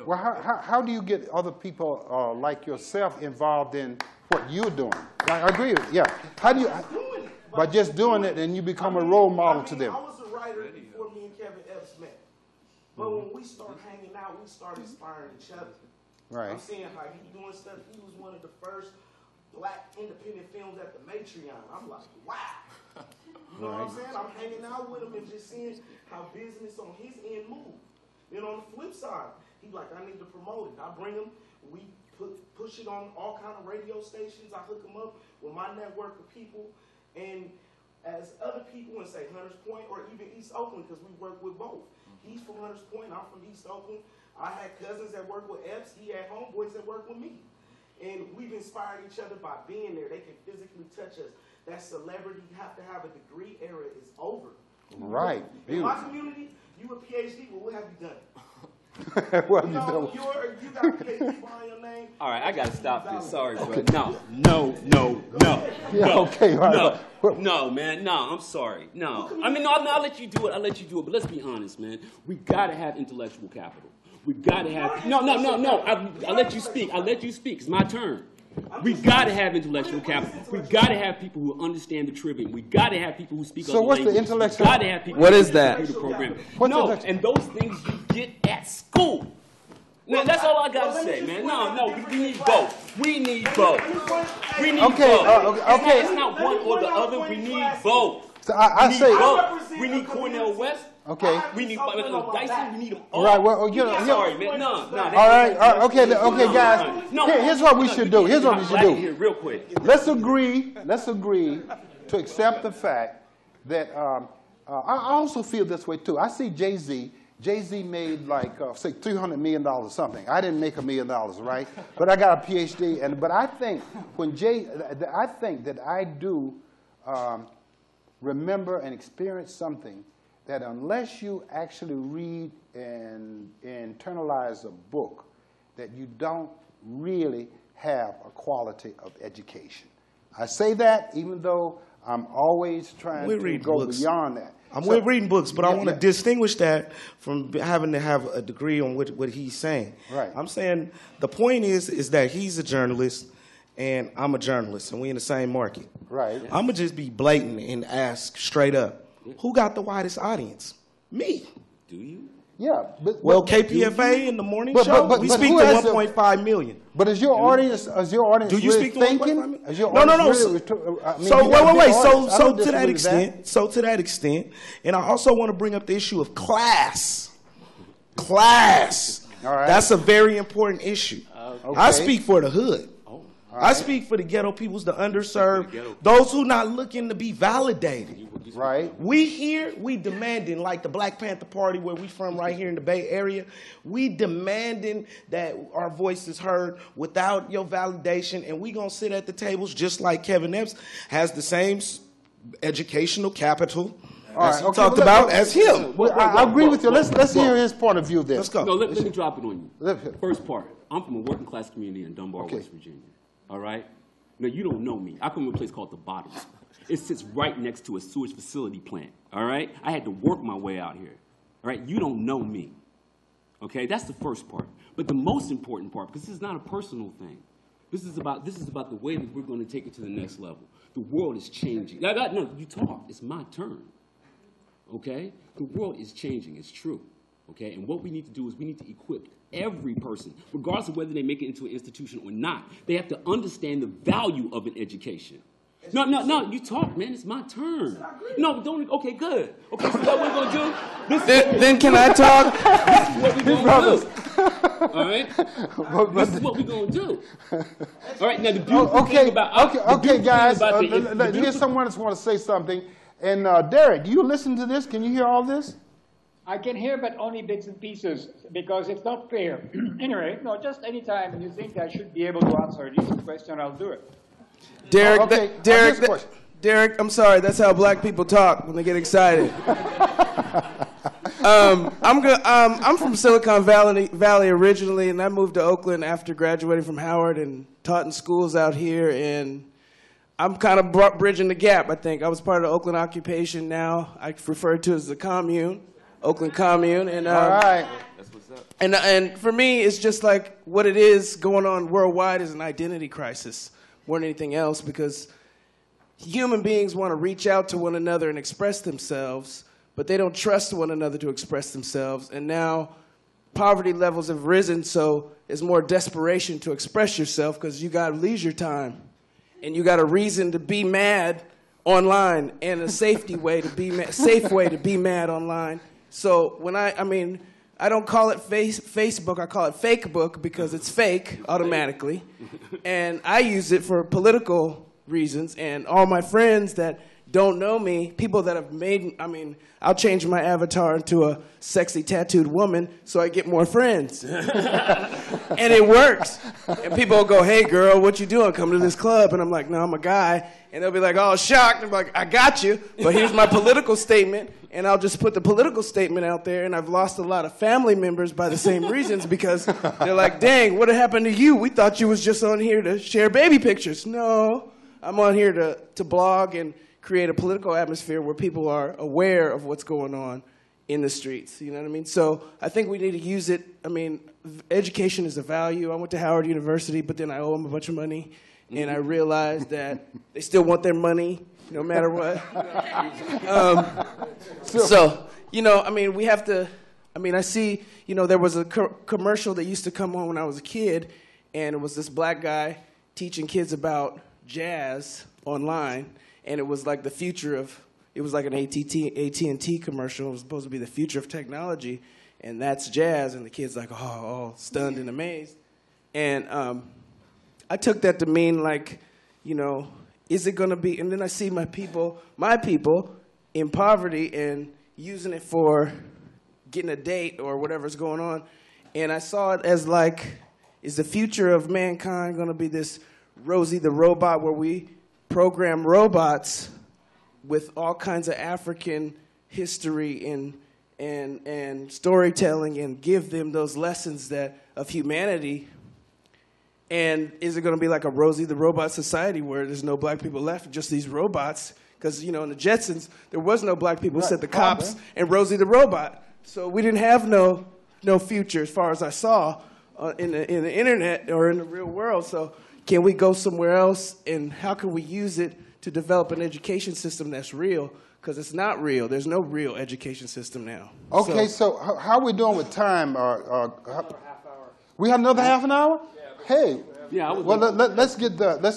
Well, how do you get other people like yourself involved in what you're doing? I agree with you. Yeah. How do you? By just doing it, and you become a role model to them. I was a writer before me and Kevin Epps met. But when we started hanging out, we started inspiring each other. Right. I'm seeing how he's doing stuff. He was one of the first black independent films at the Matreon. I'm like, wow. You know what I'm saying? I'm hanging out with him and just seeing how business on his end move. Then on the flip side, he's like, I need to promote it. I bring him, we push it on all kind of radio stations. I hook him up with my network of people. And as other people in, say, Hunters Point or even East Oakland, because we work with both. He's from Hunters Point, I'm from East Oakland. I had cousins that work with Epps. He had homeboys that work with me. And we've inspired each other by being there. They can physically touch us. That celebrity, you have to have a degree era is over. Right. In my community, you a PhD, well, what have you done? Well, you No, know. you got a PhD behind your name. All right, I gotta stop this. Sorry, bro. Okay. No. Yeah, no, okay, all right. no, man. No, I'm sorry. No. I mean, no, I'll let you do it. But let's be honest, man. We gotta have intellectual capital. We gotta have. No. I'll let you speak. It's my turn. We gotta have intellectual capital. We gotta have people who understand the Tribune. We gotta have people who speak. So what's the intellectual? We gotta have people. What who is that? The program. What's No, the- and those things you get at school. Man, that's all I gotta say, man. No, we need both. We need both. Okay, okay. It's not one or the other. We need both. So I We need say, both. We need Cornell West. okay. We need Dyson. We need them all. All right, well, you know, Sorry, man. No. All right, okay, guys. Here's what we should do. Here's what we should do. Real quick. Let's agree to accept the fact that I also feel this way too. I see Jay-Z. Jay-Z made like say $300 million or something. I didn't make $1 million, right? But I got a PhD. But I think I think that I do remember and experience something that unless you actually read and internalize a book, that you don't really have a quality of education. I say that even though I'm always trying to go beyond that. We're reading books, but I want to distinguish that from having to have a degree on what he's saying. Right. I'm saying the point is that he's a journalist and I'm a journalist, and we're in the same market. Right. I'm going to just be blatant and ask straight up, who got the widest audience? Me. Do you? Yeah. Well, KPFA in the morning but show, we speak to 1.5 million. But is your audience Do you really speak to thinking? 1.5 million? Is your No. audience really So wait. So to that extent. and I also want to bring up the issue of class. Class. All right. That's a very important issue. Okay. I speak for the hood. I speak for the ghetto peoples, the underserved, those who not looking to be validated. Right. We here, we demanding, like the Black Panther Party where we from right here in the Bay Area, we demanding that our voice is heard without your validation, and we gonna sit at the tables just like Kevin Epps has the same educational capital as he talked about as him. Well, I agree with you. Let's hear his point of view. Let's go. No, let me drop it on you. First part. I'm from a working class community in Dunbar, West Virginia. All right? Now, you don't know me. I come from a place called The Bottoms. It sits right next to a sewage facility plant. All right? I had to work my way out here. All right? You don't know me. Okay? That's the first part. But the most important part, because this is not a personal thing. This is about the way that we're going to take it to the next level. The world is changing. No, you talk. It's my turn. Okay? The world is changing. It's true. Okay? And what we need to do is we need to equip every person, regardless of whether they make it into an institution or not. They have to understand the value of an education. No, you talk, man. It's my turn. No, don't. Okay, good. Okay, so what we're going to do? Then can I talk? This is what we're going to do. All right? This is what we're going to do. All right, now the beautiful thing about... Okay, guys. Here's someone else want to say something. And Derek, do you listen to this? Can you hear all this? I can hear, but only bits and pieces, because it's not clear. Anyway, no, just anytime you think I should be able to answer this question, I'll do it. Derek, Derek, I'm sorry, that's how black people talk when they get excited. I'm from Silicon Valley originally, and I moved to Oakland after graduating from Howard and taught in schools out here, and I'm kind of bridging the gap, I think. I was part of the Oakland occupation now. I refer to it as the commune, Oakland commune. And, all right. That's what's up. And for me, it's just like what it is going on worldwide is an identity crisis more than anything else, because human beings want to reach out to one another and express themselves, but they don't trust one another to express themselves. And now poverty levels have risen, so it's more desperation to express yourself because you got leisure time and you got a reason to be mad online and a safe way to be mad online. So when I don't call it Facebook, I call it fake book because it's fake automatically. And I use it for political reasons, and all my friends that don't know me, people that have made, I mean, I'll change my avatar into a sexy tattooed woman so I get more friends. And it works. And people will go, hey girl, what you doing? Come to this club. And I'm like, no, I'm a guy. And they'll be like, oh, shocked. I'm like, I got you, but here's my political statement. And I'll just put the political statement out there, and I've lost a lot of family members by the same reasons because they're like, dang, what happened to you? We thought you was just on here to share baby pictures. No, I'm on here to blog and create a political atmosphere where people are aware of what's going on in the streets. You know what I mean? So I think we need to use it. I mean, education is a value. I went to Howard University, but then I owe them a bunch of money, and I realized that they still want their money no matter what. So, you know, I mean, we have to, I mean, I see, you know, there was a commercial that used to come on when I was a kid, and it was this black guy teaching kids about jazz online, and it was like the future of, it was like an AT&T commercial. It was supposed to be the future of technology, and that's jazz, and the kid's like, oh, all stunned and amazed. And I took that to mean like, you know, is it going to be, and then I see my people in poverty and using it for getting a date or whatever's going on. And I saw it as like, is the future of mankind going to be this Rosie the Robot where we program robots with all kinds of African history and storytelling and give them those lessons of humanity? And is it going to be like a Rosie the Robot society where there's no black people left, just these robots? Because, you know, in the Jetsons, there was no black people except the cops and Rosie the Robot. So we didn't have no future as far as I saw in the internet or in the real world. So can we go somewhere else, and how can we use it to develop an education system that's real? Because it's not real. There's no real education system now. Okay, so how are we doing with time? Another half hour. We have another half an hour? Hey, yeah, well, let's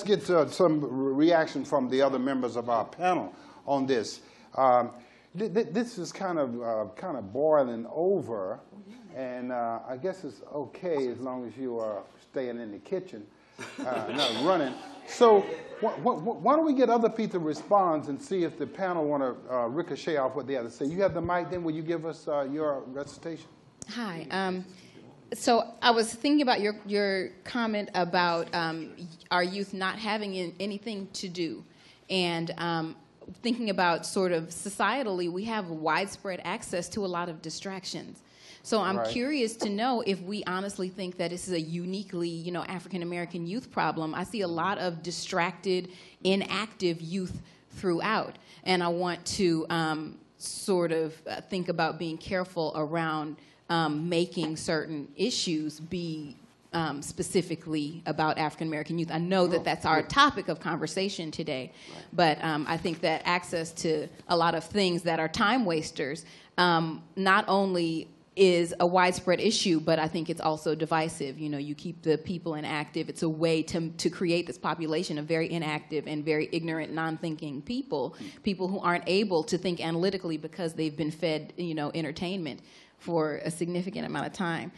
get some reaction from the other members of our panel on this. This is kind of boiling over, and I guess it's okay as long as you are staying in the kitchen, not running. So why don't we get other people to respond and see if the panel want to ricochet off what they have to say. You have the mic, then will you give us your recitation? Hi. So I was thinking about your comment about our youth not having anything to do, and thinking about sort of societally, we have widespread access to a lot of distractions. So I'm curious to know if we honestly think that this is a uniquely, you know, African-American youth problem. I see a lot of distracted, inactive youth throughout, and I want to sort of think about being careful around making certain issues be specifically about African-American youth. I know that that's our topic of conversation today, but I think that access to a lot of things that are time wasters not only is a widespread issue, but I think it's also divisive. You know, you keep the people inactive. It's a way to create this population of very inactive and very ignorant, non-thinking people who aren't able to think analytically because they've been fed, you know, entertainment for a significant amount of time.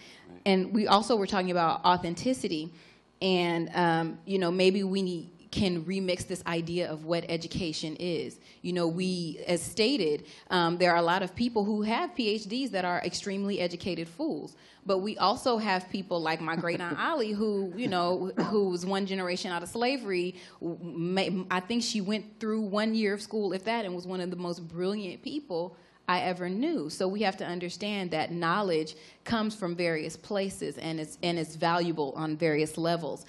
And we also were talking about authenticity, and you know, maybe we can remix this idea of what education is. You know, we, as stated, there are a lot of people who have PhDs that are extremely educated fools. But we also have people like my great aunt Ollie, who, you know, who was one generation out of slavery. I think she went through 1 year of school, if that, and was one of the most brilliant people I ever knew. So we have to understand that knowledge comes from various places, and it's valuable on various levels.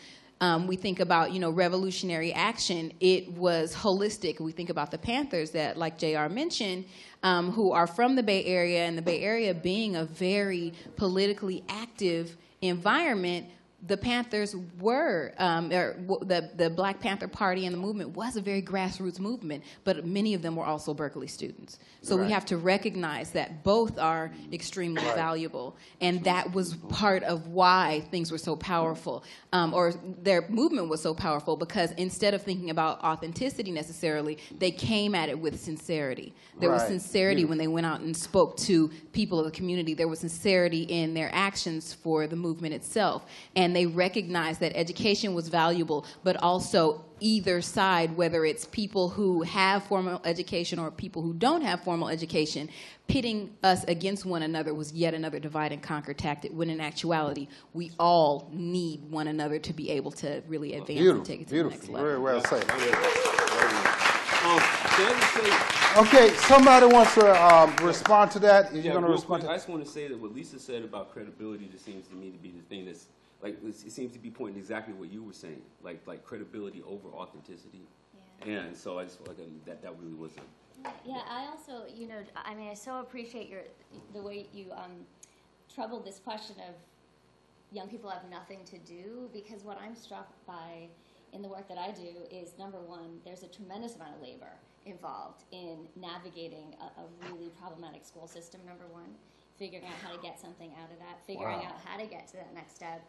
We think about, you know, revolutionary action. It was holistic. We think about the Panthers that, like JR mentioned, who are from the Bay Area, and the Bay Area being a very politically active environment. The Panthers were, the Black Panther Party and the movement was a very grassroots movement, but many of them were also Berkeley students. So we have to recognize that both are extremely valuable, and that was part of why things were so powerful, or their movement was so powerful, because instead of thinking about authenticity necessarily, they came at it with sincerity. There was sincerity when they went out and spoke to people of the community. There was sincerity in their actions for the movement itself. And and they recognized that education was valuable, but also either side, whether it's people who have formal education or people who don't have formal education, pitting us against one another was yet another divide and conquer tactic, when in actuality, we all need one another to be able to really advance and take it to the next level. Very well said. Say, Okay, somebody wants to respond to that. Are you going to respond to I just want to say that what Lisa said about credibility just seems to me to be the thing that's, like, it seems to be pointing exactly what you were saying, like credibility over authenticity. Yeah. And so I just feel like that really wasn't. Yeah, I also, you know, I mean, I so appreciate the way you troubled this question of young people have nothing to do, because what I'm struck by in the work that I do is, number one, there's a tremendous amount of labor involved in navigating a really problematic school system, number one, figuring out how to get something out of that, figuring out how to get to that next step,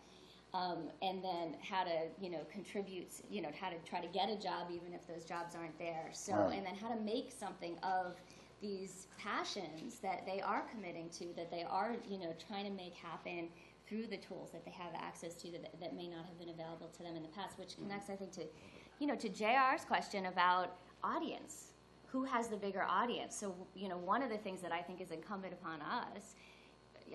and then how to, you know, contribute, you know, how to try to get a job even if those jobs aren't there. So, and then how to make something of these passions that they are committing to, that they are, you know, trying to make happen through the tools that they have access to that may not have been available to them in the past, which connects, I think, to, you know, to JR's question about audience. Who has the bigger audience? So, you know, one of the things that I think is incumbent upon us,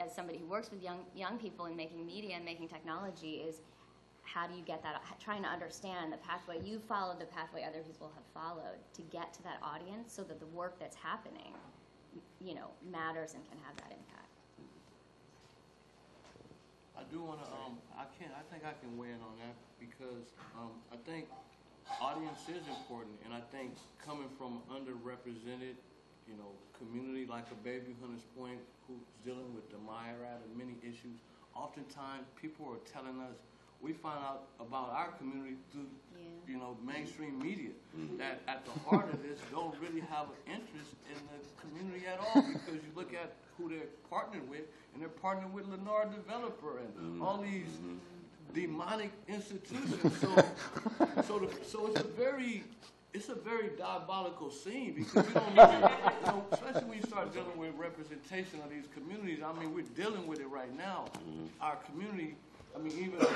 as somebody who works with young people in making media and making technology, is how do you get that, trying to understand the pathway you followed, the pathway other people have followed, to get to that audience so that the work that's happening, you know, matters and can have that impact. I do want to, I think I can weigh in on that, because I think audience is important, and I think coming from underrepresented, you know, community like a Baby Hunters Point, who's dealing with the Myrat and many issues, oftentimes people are telling us, we find out about our community through, you know, mainstream media, that at the heart of this don't really have an interest in the community at all, because you look at who they're partnered with, and they're partnered with Lennar Developer and all these demonic institutions. So it's a very diabolical scene, because you don't really, you know, especially when you start dealing with representation of these communities. I mean, we're dealing with it right now. Our community, I mean, even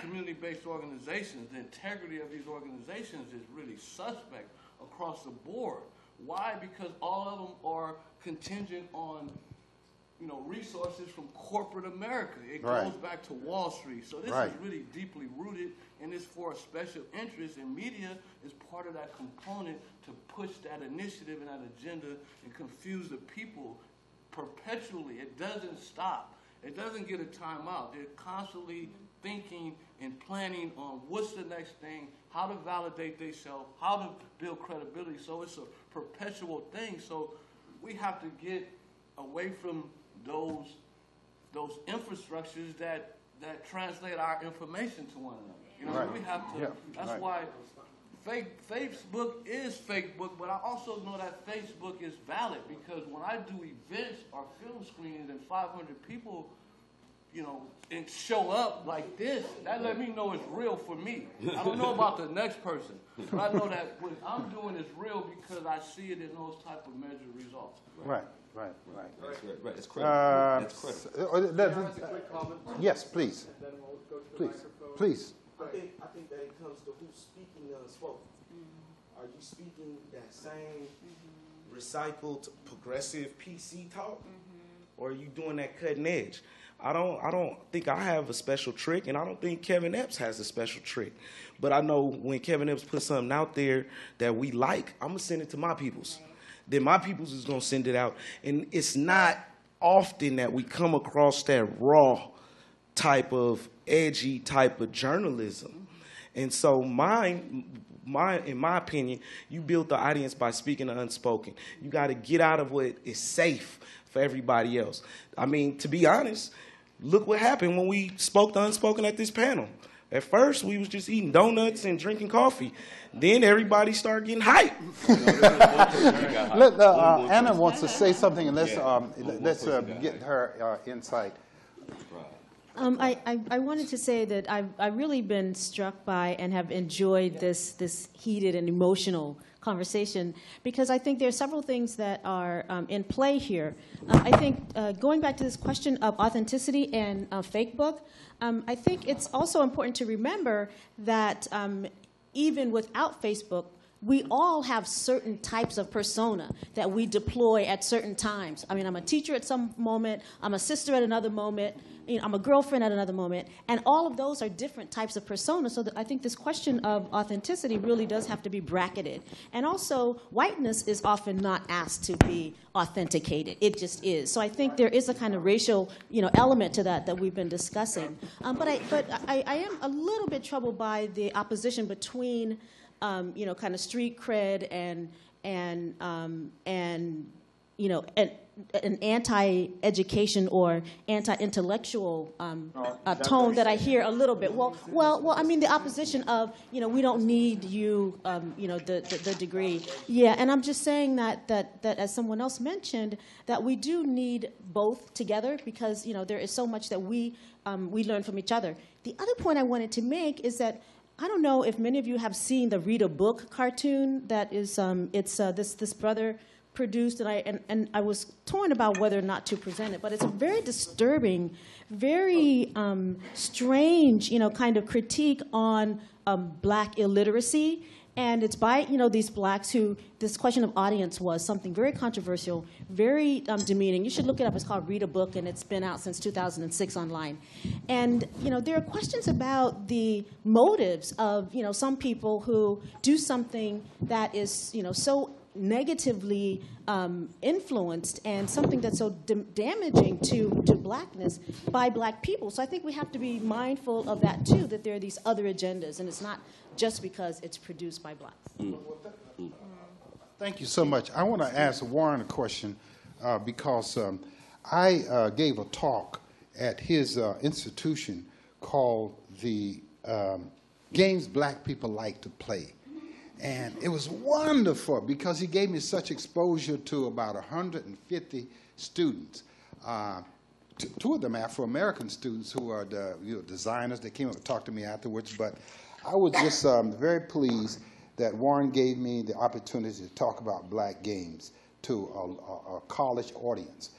community-based organizations, the integrity of these organizations is really suspect across the board. Why? Because all of them are contingent on, you know, resources from corporate America. It goes back to Wall Street. So this is really deeply rooted, and it's for a special interest, and media is part of that component to push that initiative and that agenda and confuse the people perpetually. It doesn't stop. It doesn't get a timeout. They're constantly thinking and planning on what's the next thing, how to validate themselves, how to build credibility. So it's a perpetual thing. So we have to get away from those infrastructures that translate our information to one another. You know, we have to. That's why Facebook is Facebook, but I also know that Facebook is valid, because when I do events or film screenings and 500 people, you know, and show up like this, that let me know it's real for me. I don't know about the next person, but I know that what I'm doing is real because I see it in those type of measured results. Right. That's credible. That's credible. Yes, please. Please. I think that it comes to who's speaking the unspoken. Are you speaking that same recycled progressive PC talk, or are you doing that cutting edge? I don't think I have a special trick, and I don't think Kevin Epps has a special trick. But I know when Kevin Epps puts something out there that we like, I'm gonna send it to my peoples. Then my peoples is gonna send it out, and it's not often that we come across that raw type of edgy type of journalism. And so in my opinion, you build the audience by speaking the unspoken. You got to get out of what is safe for everybody else. I mean, to be honest, look what happened when we spoke the unspoken at this panel. At first, we was just eating donuts and drinking coffee. Then everybody started getting hyped. Anna wants to say something, and let's get her insight. I wanted to say that I've really been struck by and have enjoyed this heated and emotional conversation, because I think there are several things that are in play here. I think going back to this question of authenticity and fake book, I think it's also important to remember that even without Facebook, we all have certain types of persona that we deploy at certain times. I mean, I'm a teacher at some moment, I'm a sister at another moment, you know, I'm a girlfriend at another moment, and all of those are different types of personas. So that I think this question of authenticity really does have to be bracketed. And also, whiteness is often not asked to be authenticated. It just is. So I think there is a kind of racial, you know, element to that we've been discussing. But I am a little bit troubled by the opposition between you know, kind of street cred and you know, an anti-education or anti-intellectual tone that I hear a little bit. Well, I mean the opposition of, you know, we don't need you, you know, the degree. Yeah, and I'm just saying that as someone else mentioned, that we do need both together, because, you know, there is so much that we learn from each other. The other point I wanted to make is that I don't know if many of you have seen the Read a Book cartoon that is, it's this brother produced, and I was torn about whether or not to present it, but it's a very disturbing, very strange, you know, kind of critique on black illiteracy. And it's by, you know, these blacks who, this question of audience was something very controversial, very demeaning. You should look it up. It's called Read a Book, and it's been out since 2006 online. And, you know, there are questions about the motives of, you know, some people who do something that is, you know, so negatively influenced and something that's so damaging to blackness by black people. So I think we have to be mindful of that, too, that there are these other agendas, and it's not just because it's produced by blacks. Thank you so much. I want to ask Warren a question because I gave a talk at his institution called the Games Black People Like to Play. And it was wonderful because he gave me such exposure to about 150 students. Two of them Afro-American students who are the, you know, designers. They came up and talked to me afterwards. But I was just very pleased that Warren gave me the opportunity to talk about black games to a college audience.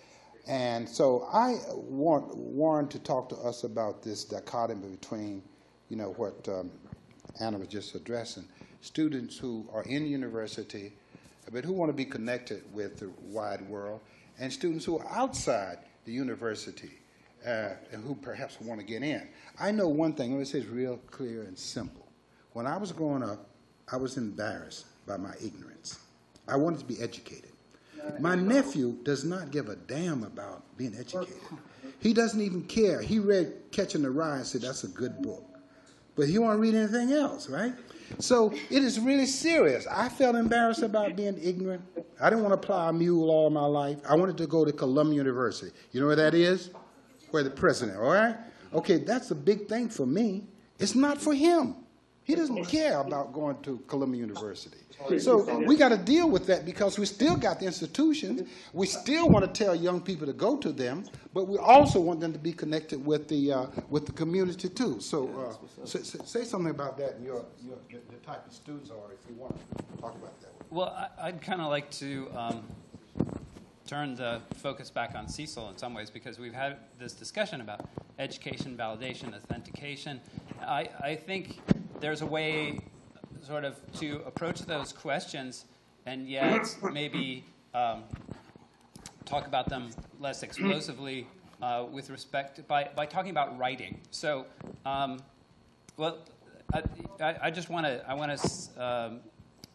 And so I want Warren to talk to us about this dichotomy between, you know, what Anna was just addressing. Students who are in university, but who want to be connected with the wide world, and students who are outside the university and who perhaps want to get in. I know one thing, let me say it's real clear and simple. When I was growing up, I was embarrassed by my ignorance. I wanted to be educated. My nephew does not give a damn about being educated. He doesn't even care. He read Catching the Rye and said, that's a good book. But he won't read anything else, right? So it is really serious. I felt embarrassed about being ignorant. I didn't want to plow a mule all my life. I wanted to go to Columbia University. You know where that is? Where the president, all right? Okay, that's a big thing for me. It's not for him. He doesn't care about going to Columbia University. So we got to deal with that because we still got the institutions. We still want to tell young people to go to them, but we also want them to be connected with the community too. So say something about that and the type of students are, if you want to talk about that. Well, I'd kind of like to turn the focus back on Cecil in some ways, because we've had this discussion about education, validation, authentication. I think there's a way sort of to approach those questions and yet maybe talk about them less explosively with respect by talking about writing. So, well, I just want to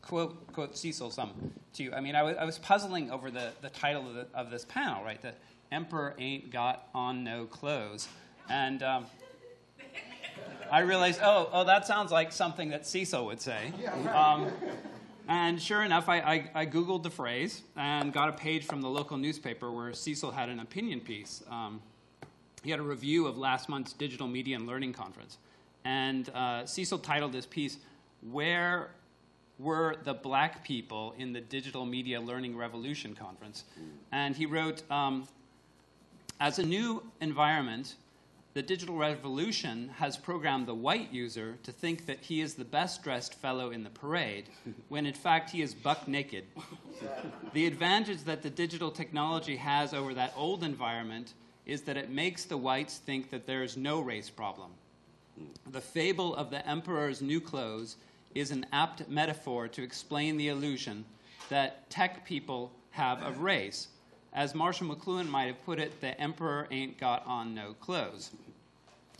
quote Cecil some to you. I mean, I was puzzling over the title of this panel, right? The Emperor Ain't Got On No Clothes, and I realized, oh, that sounds like something that Cecil would say. And sure enough, I Googled the phrase and got a page from the local newspaper where Cecil had an opinion piece. He had a review of last month's Digital Media and Learning Conference. And Cecil titled this piece, "Where Were the Black People in the Digital Media Learning Revolution Conference?" And he wrote, as a new environment the digital revolution has programmed the white user to think that he is the best-dressed fellow in the parade, when in fact he is buck naked. The advantage that the digital technology has over that old environment is that it makes the whites think that there is no race problem. The fable of the emperor's new clothes is an apt metaphor to explain the illusion that tech people have of race. As Marshall McLuhan might have put it, the emperor ain't got on no clothes.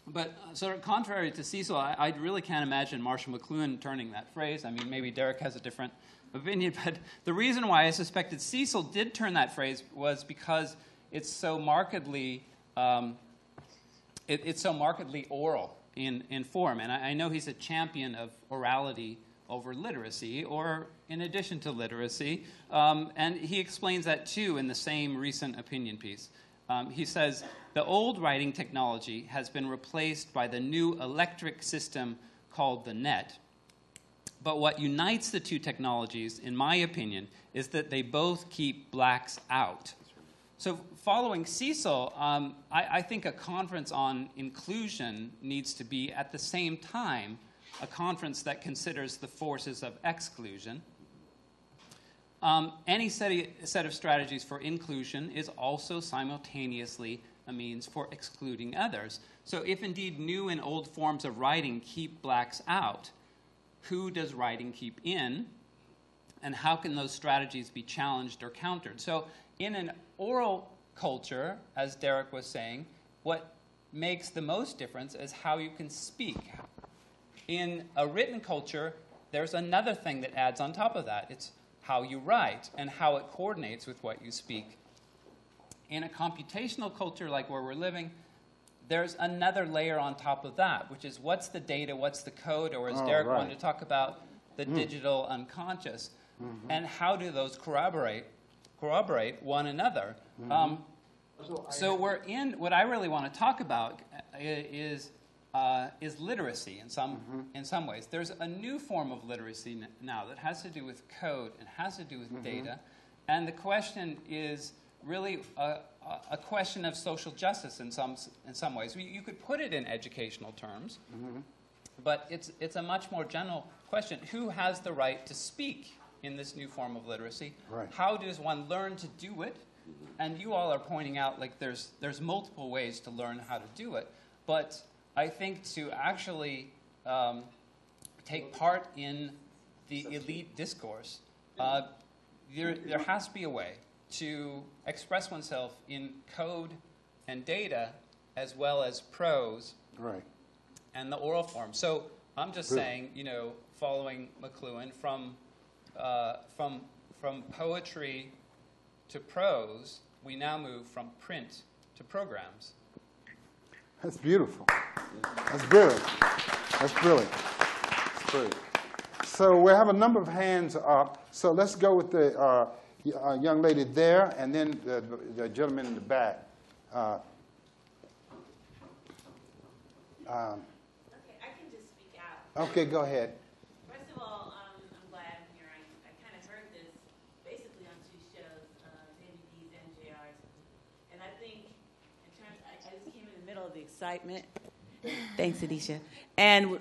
But sort of contrary to Cecil, I really can't imagine Marshall McLuhan turning that phrase. I mean, maybe Derek has a different opinion, but the reason why I suspected Cecil did turn that phrase was because it's so markedly oral in form. And I know he's a champion of orality over literacy, or in addition to literacy. And he explains that, too, in the same recent opinion piece. He says, the old writing technology has been replaced by the new electric system called the net. But what unites the two technologies, in my opinion, is that they both keep blacks out. So following Cecil, I think a conference on inclusion needs to be, at the same time, a conference that considers the forces of exclusion. Any set of strategies for inclusion is also simultaneously a means for excluding others. So if indeed new and old forms of writing keep blacks out, who does writing keep in? And how can those strategies be challenged or countered? So in an oral culture, as Derek was saying, what makes the most difference is how you can speak. In a written culture, there's another thing that adds on top of that. It's how you write and how it coordinates with what you speak. In a computational culture like where we're living, there's another layer on top of that, which is what's the data, what's the code, or as Derek wanted to talk about, the digital unconscious, and how do those corroborate one another. So we're in, what I really want to talk about is literacy in some ways. There's a new form of literacy now that has to do with code and has to do with data, and the question is really a question of social justice in some ways. You could put it in educational terms, but it's a much more general question. Who has the right to speak in this new form of literacy? Right. How does one learn to do it? And you all are pointing out, like, there's multiple ways to learn how to do it, but I think to actually take part in the elite discourse, there has to be a way to express oneself in code and data as well as prose and the oral form. So I'm just saying, following McLuhan, from poetry to prose, we now move from print to programs. That's beautiful. That's brilliant. That's brilliant. That's brilliant. So we have a number of hands up. So let's go with the young lady there, and then the gentleman in the back. Okay, I can just speak out. Okay, go ahead. First of all, I'm glad I'm here. I kind of heard this basically on two shows, David D's and JR's. And I think, in terms, I just came in the middle of the excitement. Thanks, Adisha. And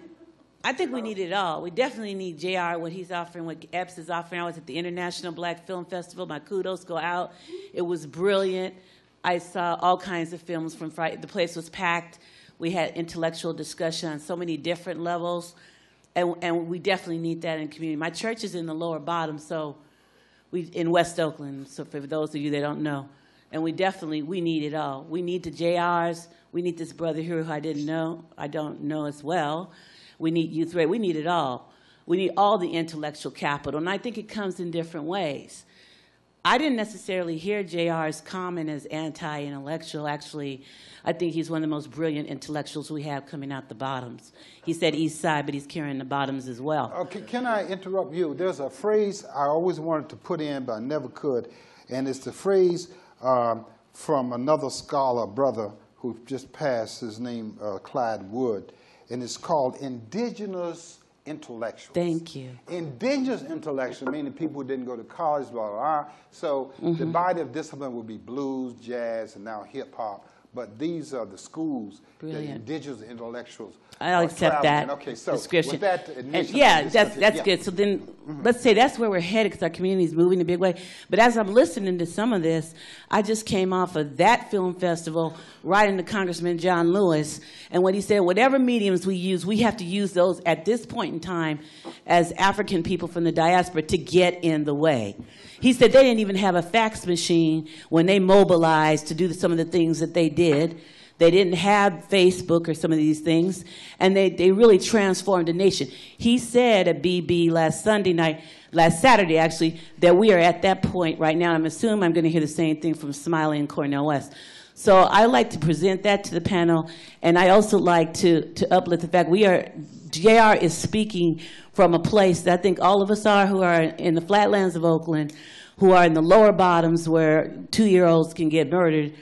I think we need it all. We definitely need JR, what he's offering, what Epps is offering. I was at the International Black Film Festival. My kudos go out. It was brilliant. I saw all kinds of films from Friday. The place was packed. We had intellectual discussion on so many different levels. And we definitely need that in the community. My church is in the lower bottom, so in West Oakland, so for those of you that don't know. And we need it all. We need the JRs. We need this brother here who I don't know as well. We need youth radio. We need it all. We need all the intellectual capital, and I think it comes in different ways. I didn't necessarily hear JR's comment as anti-intellectual. Actually, I think he's one of the most brilliant intellectuals we have coming out the bottoms. He said East Side, but he's carrying the bottoms as well. Okay, can I interrupt you? There's a phrase I always wanted to put in, but I never could, and it's the phrase from another scholar, brother, who just passed, his name Clyde Wood, and it's called indigenous intellectuals. Thank you. Indigenous intellectuals, meaning people who didn't go to college, blah, blah, blah. So the body of discipline would be blues, jazz, and now hip-hop. but these are the schools that Brilliant. indigenous intellectuals I'll are accept traveling. that Okay, so description. with that And initial, yeah, that's yeah. good. So then, let's say that's where we're headed because our community is moving in a big way. But as I'm listening to some of this, I just came off of that film festival right into Congressman John Lewis, and what he said, whatever mediums we use, we have to use those at this point in time as African people from the diaspora to get in the way. He said they didn't even have a fax machine when they mobilized to do some of the things that they did. They didn't have Facebook or some of these things, and they really transformed the nation. He said at BB last Saturday actually, that we are at that point right now. I'm assuming I'm going to hear the same thing from Smiley and Cornel West. So I like to present that to the panel, and I also like to uplift the fact JR is speaking from a place that I think all of us are who are in the flatlands of Oakland, who are in the lower bottoms where 2-year-olds can get murdered,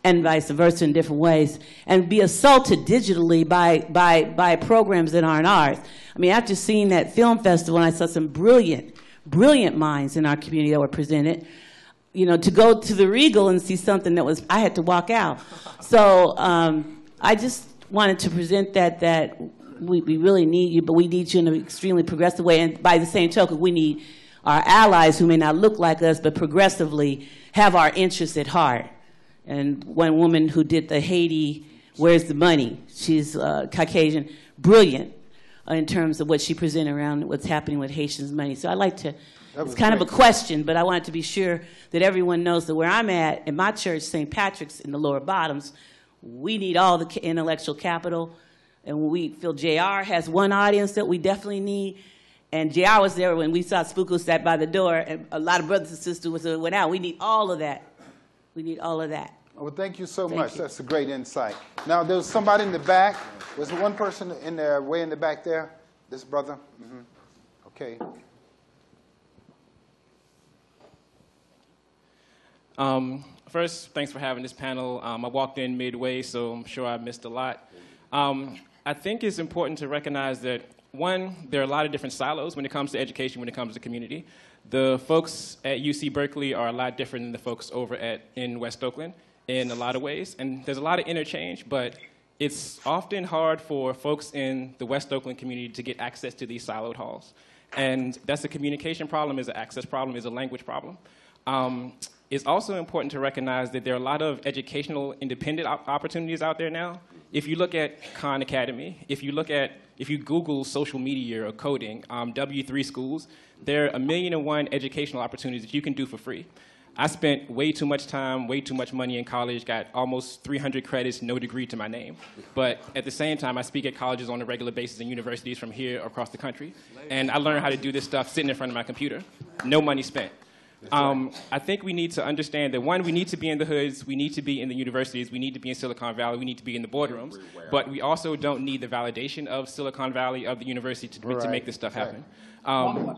and vice versa in different ways, and be assaulted digitally by programs that aren't ours. I mean, after seeing that film festival, I saw some brilliant minds in our community that were presented. You know, to go to the Regal and see something that was, I had to walk out. So I just wanted to present that we really need you, but we need you in an extremely progressive way. And by the same token, we need our allies who may not look like us, but progressively have our interests at heart. And one woman who did the Haiti, Where's the Money? She's Caucasian, brilliant in terms of what she presented around what's happening with Haitians' money. So I like to, it's kind of a question, but I wanted to be sure that everyone knows that where I'm at, in my church, St. Patrick's in the lower bottoms, we need all the intellectual capital. And we feel JR has one audience that we definitely need. And JR was there when we saw Spooko sat by the door, and a lot of brothers and sisters went out. We need all of that. We need all of that. Well, thank you so much. That's a great insight. Now, there was somebody in the back. Was there one person in there, way in the back there? This brother? Okay. First, thanks for having this panel. I walked in midway, so I'm sure I missed a lot. I think it's important to recognize that, one, there are a lot of different silos when it comes to education, when it comes to community. The folks at UC Berkeley are a lot different than the folks over in West Oakland in a lot of ways. And there's a lot of interchange, but it's often hard for folks in the West Oakland community to get access to these siloed halls. And that's a communication problem, is an access problem, is a language problem. It's also important to recognize that there are a lot of educational independent opportunities out there now. If you look at Khan Academy, if you Google social media or coding, W3 schools, there are 1,000,001 educational opportunities that you can do for free. I spent way too much time, way too much money in college, got almost 300 credits, no degree to my name. But at the same time, I speak at colleges on a regular basis and universities from here across the country. And I learned how to do this stuff sitting in front of my computer. No money spent. I think we need to understand that, one, we need to be in the hoods, we need to be in the universities, we need to be in Silicon Valley, we need to be in the boardrooms, but we also don't need the validation of Silicon Valley, of the university to make this stuff happen.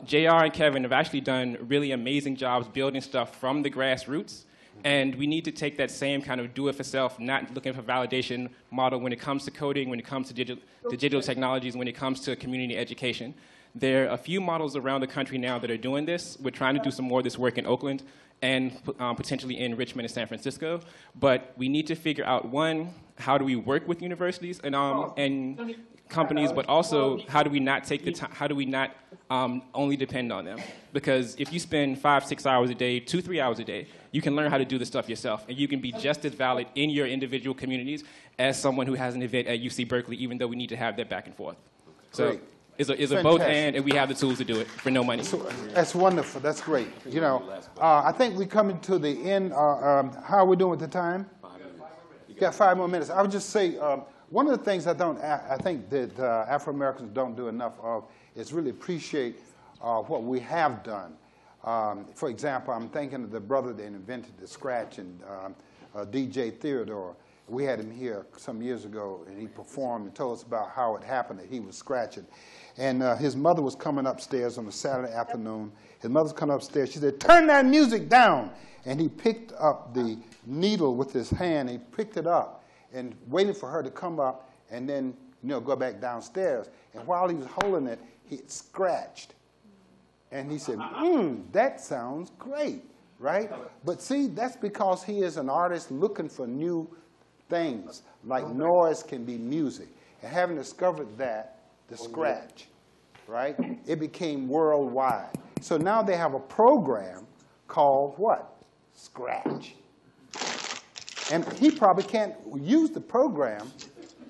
JR and Kevin have actually done really amazing jobs building stuff from the grassroots, and we need to take that same kind of do-it-for-self, not looking for validation model when it comes to coding, when it comes to digital technologies, when it comes to community education. There are a few models around the country now that are doing this. We're trying to do some more of this work in Oakland and potentially in Richmond and San Francisco. But we need to figure out, one, how do we work with universities and companies, but also how do we not take the time, how do we not only depend on them? Because if you spend 5-6 hours a day, 2-3 hours a day, you can learn how to do this stuff yourself, and you can be just as valid in your individual communities as someone who has an event at UC Berkeley, even though we need to have that back and forth. So it's a both and we have the tools to do it for no money. So, that's wonderful. That's great. You know, I think we're coming to the end. How are we doing with the time? You got 5 more minutes. I would just say one of the things I think that Afro-Americans don't do enough of is really appreciate what we have done. For example, I'm thinking of the brother that invented the scratch, and DJ Theodore. We had him here some years ago, and he performed and told us about how it happened that he was scratching. And his mother was coming upstairs on a Saturday afternoon. His mother's coming upstairs. She said, "Turn that music down." And he picked up the needle with his hand. He picked it up and waited for her to come up and then, go back downstairs. And while he was holding it, he scratched. And he said, that sounds great, right? But see, that's because he is an artist looking for new things, like noise can be music. And having discovered that, the scratch, right, it became worldwide. So now they have a program called what? Scratch. And he probably can't use the program,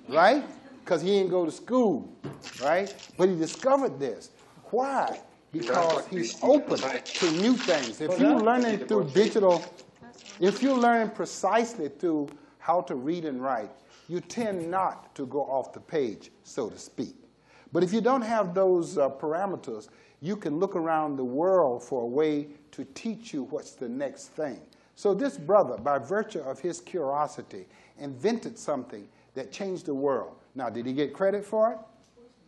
right, because he didn't go to school, right? But he discovered this. Why? Because he's open to new things. If you're learning through digital, if you're learning precisely through how to read and write, you tend not to go off the page, so to speak. But if you don't have those parameters, you can look around the world for a way to teach you what's the next thing. So this brother, by virtue of his curiosity, invented something that changed the world. Now, did he get credit for it?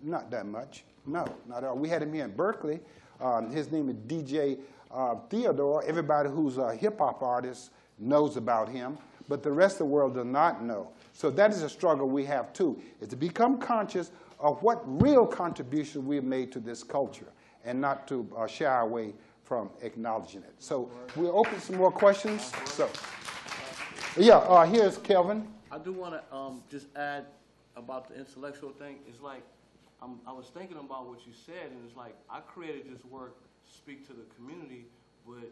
Not that much. No, not at all. We had him here in Berkeley. His name is DJ Theodore. Everybody who's a hip-hop artist knows about him, but the rest of the world does not know. So that is a struggle we have, too, is to become conscious of what real contributions we've made to this culture and not to shy away from acknowledging it. So we'll open some more questions. So, yeah, here's Kelvin. I do want to just add about the intellectual thing. It's like I was thinking about what you said, and it's like I created this work to speak to the community, but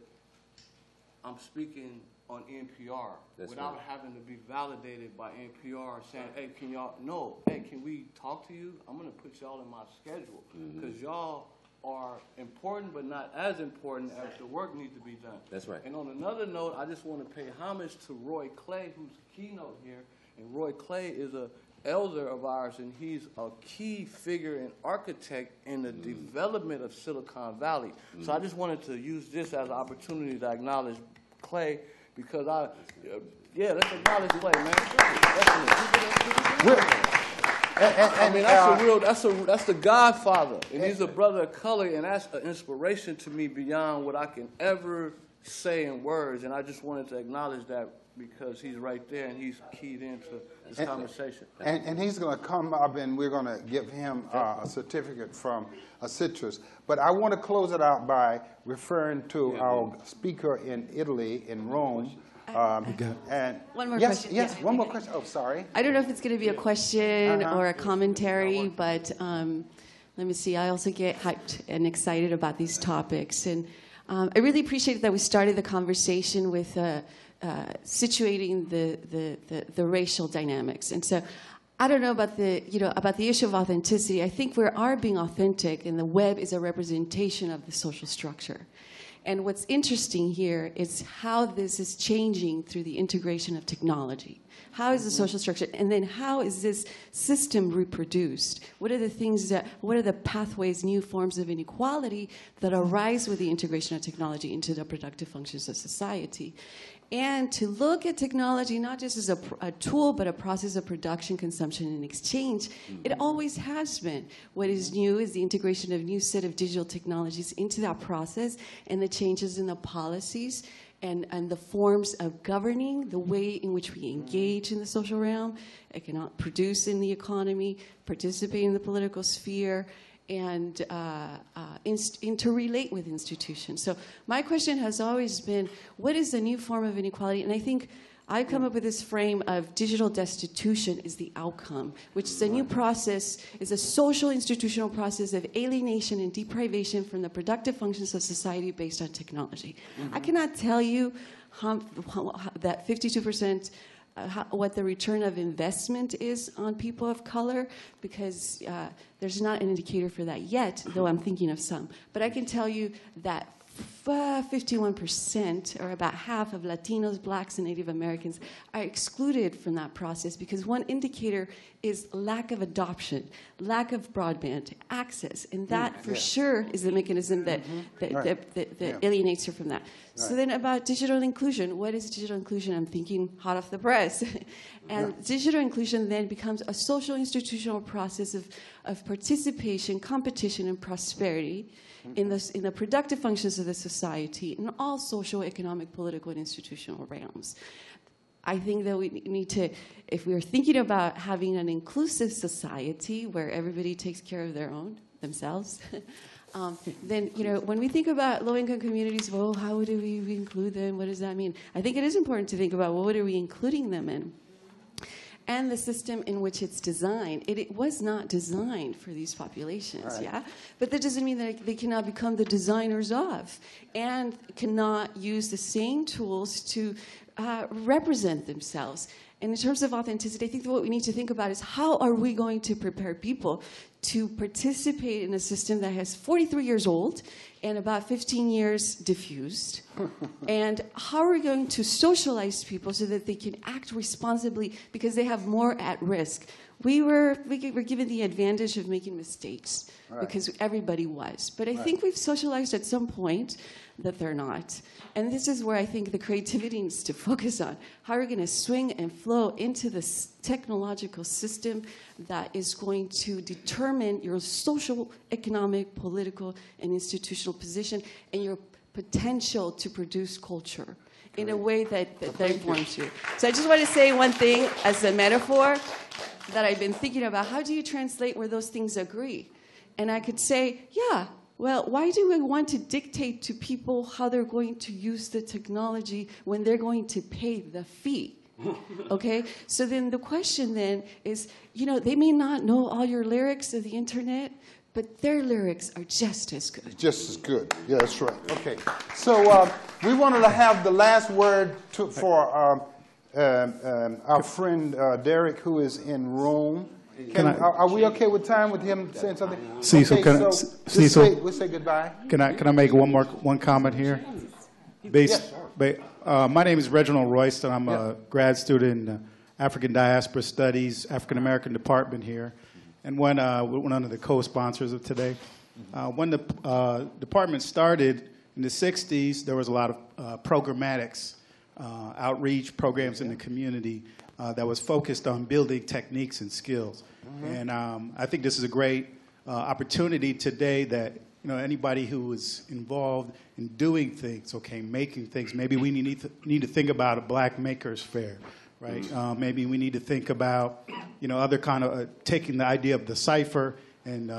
I'm speaking on NPR without having to be validated by NPR saying, hey, can y'all, no, hey, can we talk to you? I'm going to put y'all in my schedule because y'all are important but not as important as the work needs to be done. That's right. And on another note, I just want to pay homage to Roy Clay, who's the keynote here. And Roy Clay is an elder of ours, and he's a key figure and architect in the development of Silicon Valley. So I just wanted to use this as an opportunity to acknowledge Clay, because let's acknowledge Clay, man. I mean, that's the godfather, and he's a brother of color, and that's an inspiration to me beyond what I can ever say in words. And I just wanted to acknowledge that because he's right there and he's keyed into this conversation. And he's going to come up, and we're going to give him a certificate from Citrus. But I want to close it out by referring to our speaker in Italy, in Rome. And one more question. Yes, one more question. Oh, sorry. I don't know if it's going to be a question or a commentary, but let me see. I also get hyped and excited about these topics. And I really appreciate that we started the conversation with situating the racial dynamics. And so I don't know about the issue of authenticity. I think we are being authentic, and the web is a representation of the social structure. And what's interesting here is how this is changing through the integration of technology. How is the social structure, and then how is this system reproduced? What are the pathways, new forms of inequality that arise with the integration of technology into the productive functions of society? And to look at technology not just as a tool, but a process of production, consumption, and exchange, it always has been. What is new is the integration of new set of digital technologies into that process, and the changes in the policies and the forms of governing, the way in which we engage in the social realm, produce in the economy, participate in the political sphere, and interrelate with institutions. So my question has always been, what is the new form of inequality? And I think I've come up with this frame of digital destitution is the outcome, which is a new process, is a social institutional process of alienation and deprivation from the productive functions of society based on technology. I cannot tell you that 52% what the return of investment is on people of color, because there's not an indicator for that yet, though I'm thinking of some. But I can tell you that 51%, or about half of Latinos, Blacks, and Native Americans are excluded from that process, because one indicator is lack of adoption, lack of broadband access, and that for sure is the mechanism that alienates her from that. So then about digital inclusion, what is digital inclusion? I'm thinking hot off the press. And digital inclusion then becomes a social institutional process of participation, competition, and prosperity in the productive functions of the society in all social, economic, political, and institutional realms. I think that we need to, if we are thinking about having an inclusive society where everybody takes care of themselves, then, when we think about low-income communities, well, how do we include them? What does that mean? I think it is important to think about, well, what are we including them in? and the system in which it's designed. It was not designed for these populations, yeah? But that doesn't mean that they cannot become the designers of and cannot use the same tools to represent themselves. And in terms of authenticity, I think that what we need to think about is how are we going to prepare people to participate in a system that has 43 years old and about 15 years diffused? And how are we going to socialize people so that they can act responsibly because they have more at risk? We were given the advantage of making mistakes because everybody was. But I think we've socialized at some point that they're not. And this is where I think the creativity needs to focus on. How are we going to swing and flow into this technological system that is going to determine your social, economic, political, and institutional position and your potential to produce culture in a way that informs you. So I just want to say one thing as a metaphor that I've been thinking about. How do you translate where those things agree? And I could say, yeah, well, why do we want to dictate to people how they're going to use the technology when they're going to pay the fee? Okay? So then the question then is, you know, they may not know all your lyrics of the internet, but their lyrics are just as good. Just as good. Yeah, that's right. Okay. So we wanted to have the last word for our friend Derek, who is in Rome. Are we okay with time with him saying something? Cecil, okay, we'll say goodbye. Can I make one comment here? My name is Reginald Royston. I'm a grad student in African Diaspora Studies, African American Department here, and one of the co-sponsors of today. When the department started in the 60s, there was a lot of programmatics, outreach programs in the community that was focused on building techniques and skills. And I think this is a great opportunity today that anybody who is involved in doing things, making things, maybe we need to think about a Black Makers Fair, right? Maybe we need to think about other kind of taking the idea of the cipher and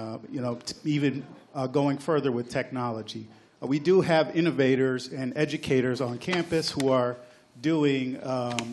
even going further with technology. We do have innovators and educators on campus who are doing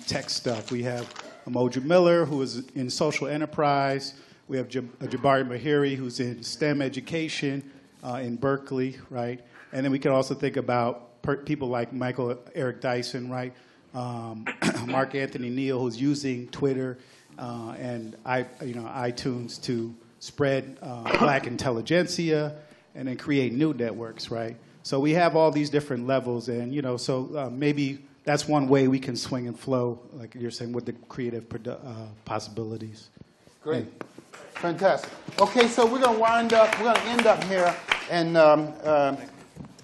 tech stuff. We have Moja Miller, who is in social enterprise. We have Jabari Mahiri, who's in STEM education in Berkeley, right? And then we can also think about people like Michael Eric Dyson, right? Mark Anthony Neal, who's using Twitter and iTunes to spread Black intelligentsia and then create new networks, right? So we have all these different levels, and maybe that's one way we can swing and flow, like you're saying, with the creative possibilities. Great. Fantastic. Okay, so we're going to wind up, we're going to end up here, and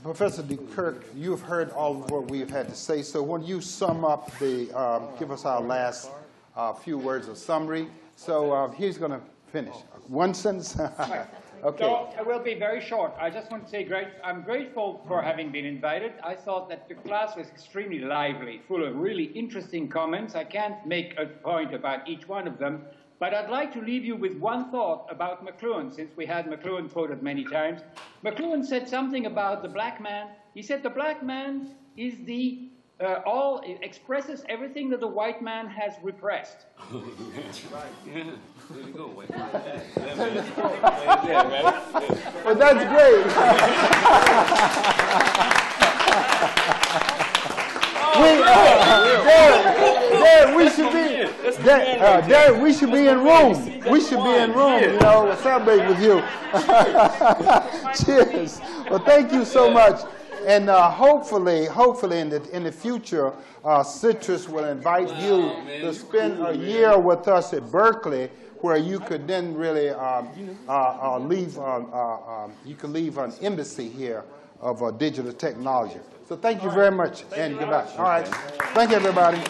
Professor DeKirk, you've heard all of what we've had to say, so when you sum up give us our last few words of summary. So he's going to finish. One sentence? Okay. So I will be very short. I just want to say I'm grateful for having been invited. I thought that the class was extremely lively, full of really interesting comments. I can't make a point about each one of them, but I'd like to leave you with one thought about McLuhan, since we had McLuhan quoted many times. McLuhan said something about the Black man. He said the Black man is it expresses everything that the white man has repressed. There you go, white man. Well, that's great. Derek, we should be in Rome. We should be in Rome, celebrate with you. Cheers. Well, thank you so much. And hopefully in the future, Citrus will invite you to spend a year with us at Berkeley, where you could then really leave an embassy here of digital technology. So thank you very much, and goodbye. All right. Thank you, everybody.